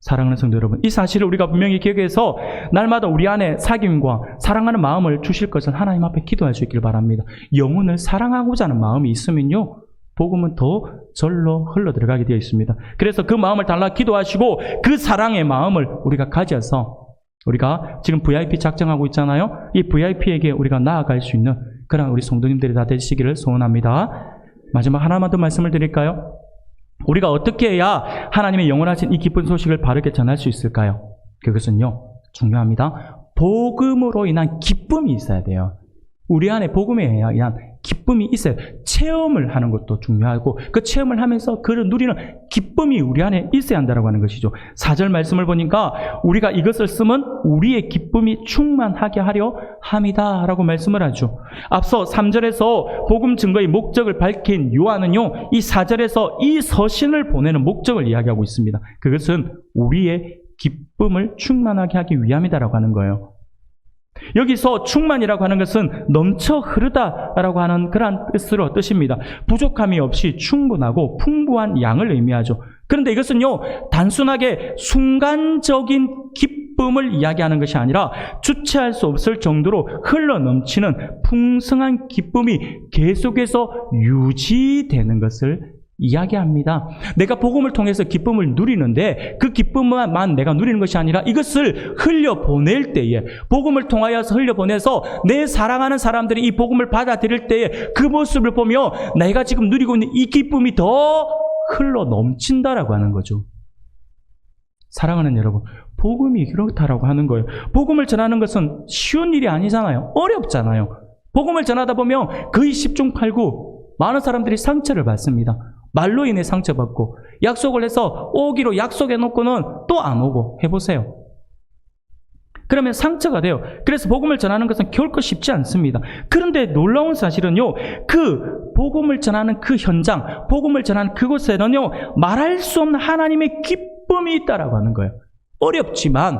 사랑하는 성도 여러분, 이 사실을 우리가 분명히 기억해서 날마다 우리 안에 사귐과 사랑하는 마음을 주실 것을 하나님 앞에 기도할 수 있길 바랍니다. 영혼을 사랑하고자 하는 마음이 있으면요, 복음은 더 절로 흘러 들어가게 되어 있습니다. 그래서 그 마음을 달라 기도하시고 그 사랑의 마음을 우리가 가져서 우리가 지금 VIP 작정하고 있잖아요. 이 VIP에게 우리가 나아갈 수 있는 그런 우리 성도님들이 다 되시기를 소원합니다. 마지막 하나만 더 말씀을 드릴까요? 우리가 어떻게 해야 하나님의 영원하신 이 기쁜 소식을 바르게 전할 수 있을까요? 그것은요, 중요합니다. 복음으로 인한 기쁨이 있어야 돼요. 우리 안에 복음에 의한 기쁨이 있어요. 체험을 하는 것도 중요하고, 그 체험을 하면서 그를 누리는 기쁨이 우리 안에 있어야 한다고 하는 것이죠. 4절 말씀을 보니까 우리가 이것을 쓰면 우리의 기쁨이 충만하게 하려 함이다 라고 말씀을 하죠. 앞서 3절에서 복음 증거의 목적을 밝힌 요한은요, 이 4절에서 이 서신을 보내는 목적을 이야기하고 있습니다. 그것은 우리의 기쁨을 충만하게 하기 위함이다라고 하는 거예요. 여기서 충만이라고 하는 것은 넘쳐 흐르다라고 하는 그러한 뜻입니다. 부족함이 없이 충분하고 풍부한 양을 의미하죠. 그런데 이것은요, 단순하게 순간적인 기쁨을 이야기하는 것이 아니라 주체할 수 없을 정도로 흘러 넘치는 풍성한 기쁨이 계속해서 유지되는 것을 이야기합니다. 내가 복음을 통해서 기쁨을 누리는데 그 기쁨만 내가 누리는 것이 아니라 이것을 흘려보낼 때에, 복음을 통하여서 흘려보내서 내 사랑하는 사람들이 이 복음을 받아들일 때에 그 모습을 보며 내가 지금 누리고 있는 이 기쁨이 더 흘러 넘친다라고 하는 거죠. 사랑하는 여러분, 복음이 그렇다라고 하는 거예요. 복음을 전하는 것은 쉬운 일이 아니잖아요. 어렵잖아요. 복음을 전하다 보면 거의 10중 8구 많은 사람들이 상처를 받습니다. 말로 인해 상처받고, 약속을 해서 오기로 약속해 놓고는 또 안 오고 해보세요. 그러면 상처가 돼요. 그래서 복음을 전하는 것은 결코 쉽지 않습니다. 그런데 놀라운 사실은요, 그 복음을 전하는 그 현장, 복음을 전하는 그곳에는요, 말할 수 없는 하나님의 기쁨이 있다라고 하는 거예요. 어렵지만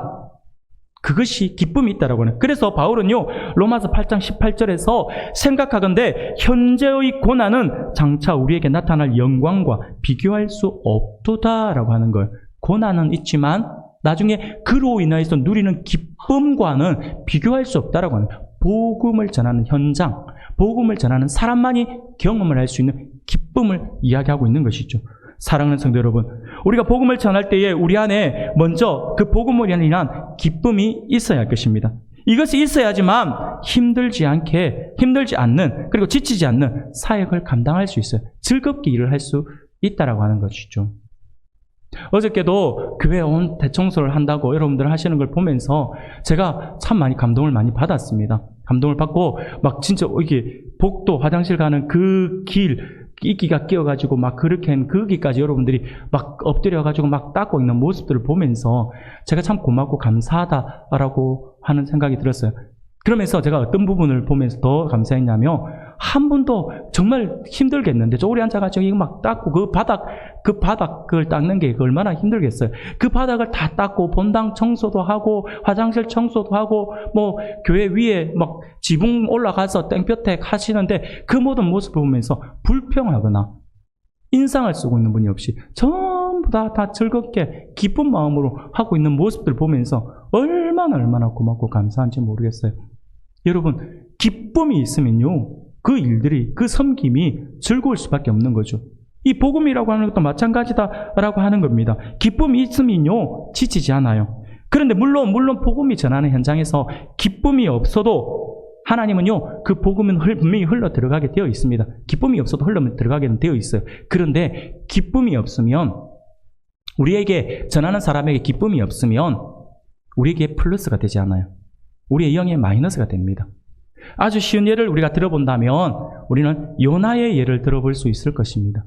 그것이 기쁨이 있다라고 하는. 그래서 바울은요, 로마서 8장 18절에서 생각하건대 현재의 고난은 장차 우리에게 나타날 영광과 비교할 수 없도다라고 하는 거예요. 고난은 있지만 나중에 그로 인해서 누리는 기쁨과는 비교할 수 없다라고 하는 거예요. 복음을 전하는 현장, 복음을 전하는 사람만이 경험을 할 수 있는 기쁨을 이야기하고 있는 것이죠. 사랑하는 성도 여러분, 우리가 복음을 전할 때에 우리 안에 먼저 그 복음을 인한 기쁨이 있어야 할 것입니다. 이것이 있어야지만 힘들지 않는, 그리고 지치지 않는 사역을 감당할 수 있어요. 즐겁게 일을 할 수 있다라고 하는 것이죠. 어저께도 교회 온 대청소를 한다고 여러분들 하시는 걸 보면서 제가 참 많이 감동을 많이 받았습니다. 감동을 받고 막 진짜 이게 복도 화장실 가는 그 길 이끼가 끼어가지고 막 그렇게 한 거기까지 여러분들이 막 엎드려가지고 막 닦고 있는 모습들을 보면서 제가 참 고맙고 감사하다라고 하는 생각이 들었어요. 그러면서 제가 어떤 부분을 보면서 더 감사했냐면, 한 분도 정말 힘들겠는데 쪼그리 앉아가지고 이거 막 닦고 그 바닥을 닦는 게 얼마나 힘들겠어요. 그 바닥을 다 닦고 본당 청소도 하고 화장실 청소도 하고 뭐 교회 위에 막 지붕 올라가서 땡볕택 하시는데 그 모든 모습을 보면서 불평하거나 인상을 쓰고 있는 분이 없이 전부 다 즐겁게 기쁜 마음으로 하고 있는 모습들 보면서 얼마나 고맙고 감사한지 모르겠어요. 여러분, 기쁨이 있으면요, 그 일들이, 그 섬김이 즐거울 수밖에 없는 거죠. 이 복음이라고 하는 것도 마찬가지다라고 하는 겁니다. 기쁨이 있으면요, 지치지 않아요. 그런데 물론 복음이 전하는 현장에서 기쁨이 없어도 하나님은요, 그 복음은 분명히 흘러 들어가게 되어 있습니다. 기쁨이 없어도 흘러 들어가게 되어 있어요. 그런데 기쁨이 없으면, 우리에게 전하는 사람에게 기쁨이 없으면 우리에게 플러스가 되지 않아요. 우리의 영에 마이너스가 됩니다. 아주 쉬운 예를 우리가 들어본다면 우리는 요나의 예를 들어볼 수 있을 것입니다.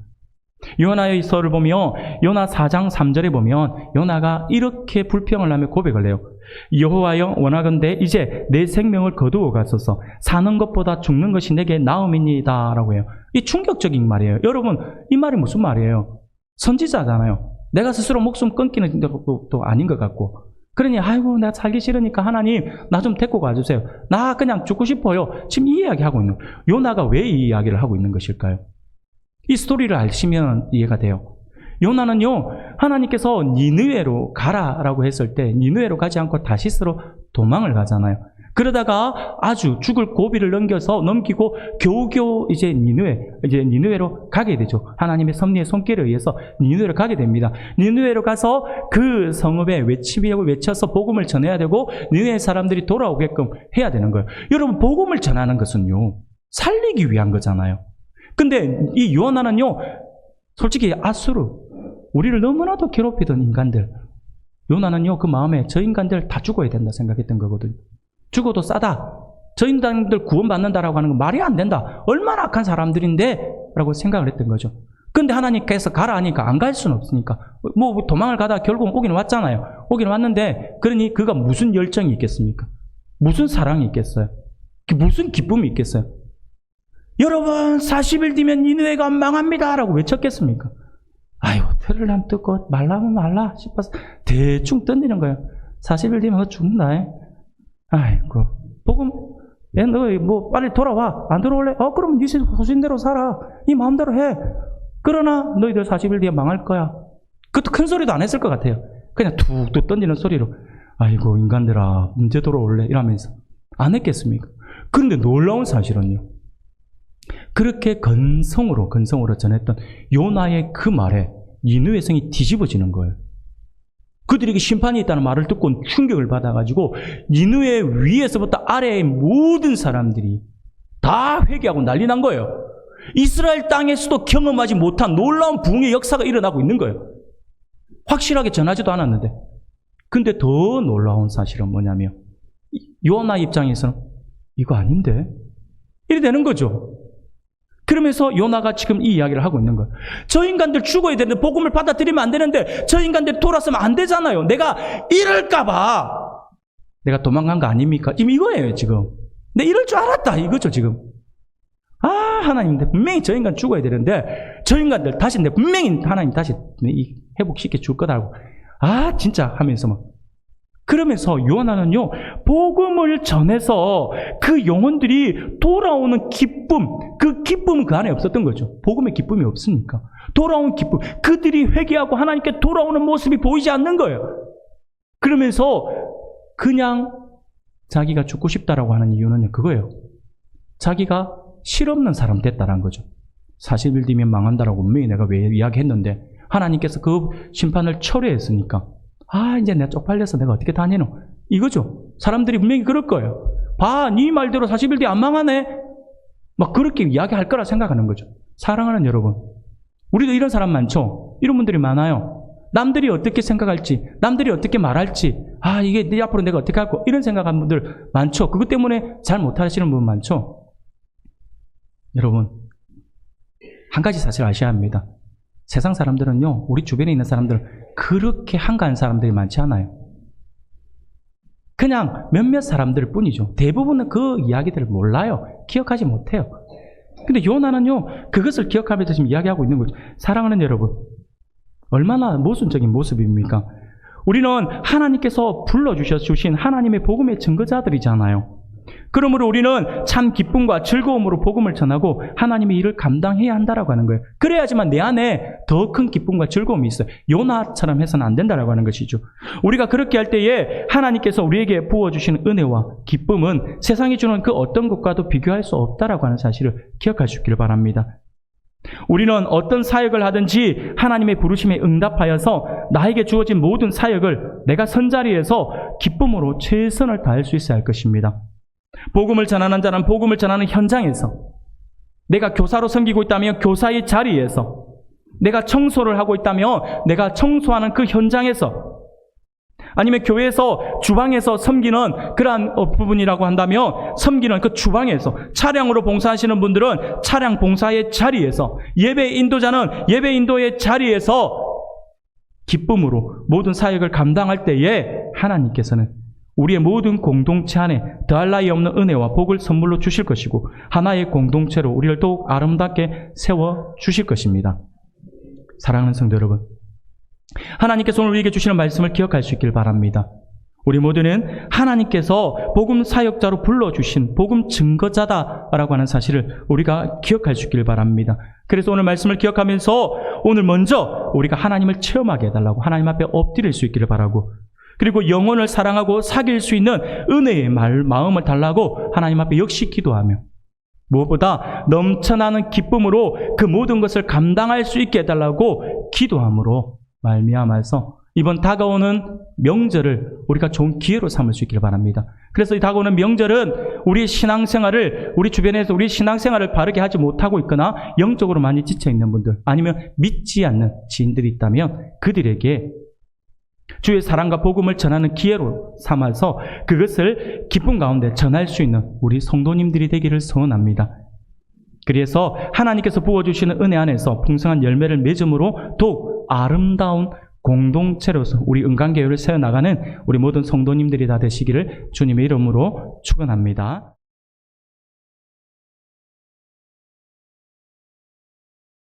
요나의 서를 보면 요나 4장 3절에 보면 요나가 이렇게 불평을 하며 고백을 해요. 여호와여, 원하건대 이제 내 생명을 거두어 가소서. 사는 것보다 죽는 것이 내게 나음이니이다 라고 해요. 이 충격적인 말이에요. 여러분, 이 말이 무슨 말이에요? 선지자잖아요. 내가 스스로 목숨 끊기는 것도 아닌 것 같고, 그러니 아이고 내가 살기 싫으니까 하나님 나 좀 데리고 가주세요. 나 그냥 죽고 싶어요. 지금 이 이야기하고 있는 거예요. 요나가 왜 이 이야기를 하고 있는 것일까요? 이 스토리를 아시면 이해가 돼요. 요나는요, 하나님께서 니느웨로 가라라고 했을 때 니느웨로 가지 않고 다시스로 도망을 가잖아요. 그러다가 아주 죽을 고비를 넘기고 겨우겨우 이제 니느웨로 가게 되죠. 하나님의 섭리의 손길에 의해서 니느웨로 가게 됩니다. 니느웨로 가서 그 성읍에 외쳐서 복음을 전해야 되고 니느웨 사람들이 돌아오게끔 해야 되는 거예요. 여러분, 복음을 전하는 것은요, 살리기 위한 거잖아요. 근데 이 요나는요, 솔직히 아수르, 우리를 너무나도 괴롭히던 인간들, 요나는요, 그 마음에 저 인간들 다 죽어야 된다 생각했던 거거든요. 죽어도 싸다. 저 인간들 구원받는다라고 하는 건 말이 안 된다. 얼마나 악한 사람들인데? 라고 생각을 했던 거죠. 근데 하나님께서 가라 하니까 안 갈 수는 없으니까. 뭐 도망을 가다 결국 오긴 왔잖아요. 오긴 왔는데, 그러니 그가 무슨 열정이 있겠습니까? 무슨 사랑이 있겠어요? 무슨 기쁨이 있겠어요? 여러분, 40일 뒤면 니느웨가 망합니다 라고 외쳤겠습니까? 아유, 테를람 뜯고 말라면 말라 싶어서 대충 던지는 거예요. 40일 뒤면 죽는다. 아이고, 복음, 너 뭐 빨리 돌아와. 안 들어올래? 그럼 네 소신대로 살아. 네 마음대로 해. 그러나 너희들 40일 뒤에 망할 거야. 그것도 큰 소리도 안 했을 것 같아요. 그냥 툭툭 던지는 소리로, 아이고 인간들아 언제 돌아올래? 이러면서 안 했겠습니까? 그런데 놀라운 사실은요, 그렇게 건성으로 전했던 요나의 그 말에 니느웨 성이 뒤집어지는 거예요. 그들에게 심판이 있다는 말을 듣고 충격을 받아가지고 니느웨 위에서부터 아래의 모든 사람들이 다 회개하고 난리 난 거예요. 이스라엘 땅에서도 경험하지 못한 놀라운 부흥의 역사가 일어나고 있는 거예요. 확실하게 전하지도 않았는데. 근데 더 놀라운 사실은 뭐냐면, 요나 입장에서는 이거 아닌데? 이래 되는 거죠. 그러면서 요나가 지금 이 이야기를 하고 있는 거예요. 저 인간들 죽어야 되는데, 복음을 받아들이면 안 되는데 저 인간들 돌아서면 안 되잖아요. 내가 이럴까봐 내가 도망간 거 아닙니까? 지금 이거예요. 지금 내 이럴 줄 알았다 이거죠. 지금 하나님, 분명히 저 인간 죽어야 되는데 저 인간들 다시 분명히 하나님 다시 회복시켜 줄 거다고 진짜 하면서 막, 그러면서 요나는요, 복음을 전해서 그 영혼들이 돌아오는 기쁨, 그 기쁨은 그 안에 없었던 거죠. 복음의 기쁨이 없으니까. 돌아오는 기쁨, 그들이 회개하고 하나님께 돌아오는 모습이 보이지 않는 거예요. 그러면서 그냥 자기가 죽고 싶다라고 하는 이유는 그거예요. 자기가 실없는 사람 됐다라는 거죠. 40일 뒤면 망한다라고 분명히 내가 왜 이야기했는데 하나님께서 그 심판을 철회했으니까 이제 내가 쪽팔려서 내가 어떻게 다니노? 이거죠. 사람들이 분명히 그럴 거예요. 봐, 네 말대로 40일 뒤에 안 망하네? 막 그렇게 이야기할 거라 생각하는 거죠. 사랑하는 여러분, 우리도 이런 사람 많죠? 이런 분들이 많아요. 남들이 어떻게 생각할지, 남들이 어떻게 말할지, 이게 내 앞으로 내가 어떻게 할거, 이런 생각하는 분들 많죠? 그것 때문에 잘 못하시는 분 많죠? 여러분, 한 가지 사실 아셔야 합니다. 세상 사람들은요, 우리 주변에 있는 사람들 그렇게 한가한 사람들이 많지 않아요. 그냥 몇몇 사람들 뿐이죠. 대부분은 그 이야기들을 몰라요. 기억하지 못해요. 근데 요나는요, 그것을 기억하면서 지금 이야기하고 있는 거죠. 사랑하는 여러분, 얼마나 모순적인 모습입니까? 우리는 하나님께서 불러주신 하나님의 복음의 증거자들이잖아요. 그러므로 우리는 참 기쁨과 즐거움으로 복음을 전하고 하나님의 일을 감당해야 한다라고 하는 거예요. 그래야지만 내 안에 더 큰 기쁨과 즐거움이 있어요. 요나처럼 해서는 안 된다라고 하는 것이죠. 우리가 그렇게 할 때에 하나님께서 우리에게 부어주시는 은혜와 기쁨은 세상이 주는 그 어떤 것과도 비교할 수 없다라고 하는 사실을 기억할 수 있기를 바랍니다. 우리는 어떤 사역을 하든지 하나님의 부르심에 응답하여서 나에게 주어진 모든 사역을 내가 선자리에서 기쁨으로 최선을 다할 수 있어야 할 것입니다. 복음을 전하는 자는 복음을 전하는 현장에서, 내가 교사로 섬기고 있다면 교사의 자리에서, 내가 청소를 하고 있다면 내가 청소하는 그 현장에서, 아니면 교회에서 주방에서 섬기는 그러한 부분이라고 한다면 섬기는 그 주방에서, 차량으로 봉사하시는 분들은 차량 봉사의 자리에서, 예배 인도자는 예배 인도의 자리에서 기쁨으로 모든 사역을 감당할 때에 하나님께서는 우리의 모든 공동체 안에 더할 나위 없는 은혜와 복을 선물로 주실 것이고 하나의 공동체로 우리를 더욱 아름답게 세워주실 것입니다. 사랑하는 성도 여러분, 하나님께서 오늘 우리에게 주시는 말씀을 기억할 수 있길 바랍니다. 우리 모두는 하나님께서 복음 사역자로 불러주신 복음 증거자다라고 하는 사실을 우리가 기억할 수 있길 바랍니다. 그래서 오늘 말씀을 기억하면서 오늘 먼저 우리가 하나님을 체험하게 해달라고 하나님 앞에 엎드릴 수 있기를 바라고, 그리고 영혼을 사랑하고 사귈 수 있는 은혜의 마음을 달라고 하나님 앞에 역시 기도하며, 무엇보다 넘쳐나는 기쁨으로 그 모든 것을 감당할 수 있게 해달라고 기도함으로 말미암아서 이번 다가오는 명절을 우리가 좋은 기회로 삼을 수 있기를 바랍니다. 그래서 이 다가오는 명절은 우리 신앙생활을, 우리 주변에서 우리 신앙생활을 바르게 하지 못하고 있거나 영적으로 많이 지쳐있는 분들, 아니면 믿지 않는 지인들이 있다면 그들에게 주의 사랑과 복음을 전하는 기회로 삼아서 그것을 기쁨 가운데 전할 수 있는 우리 성도님들이 되기를 소원합니다. 그래서 하나님께서 부어주시는 은혜 안에서 풍성한 열매를 맺음으로 더욱 아름다운 공동체로서 우리 은강교회를 세워나가는 우리 모든 성도님들이 다 되시기를 주님의 이름으로 축원합니다.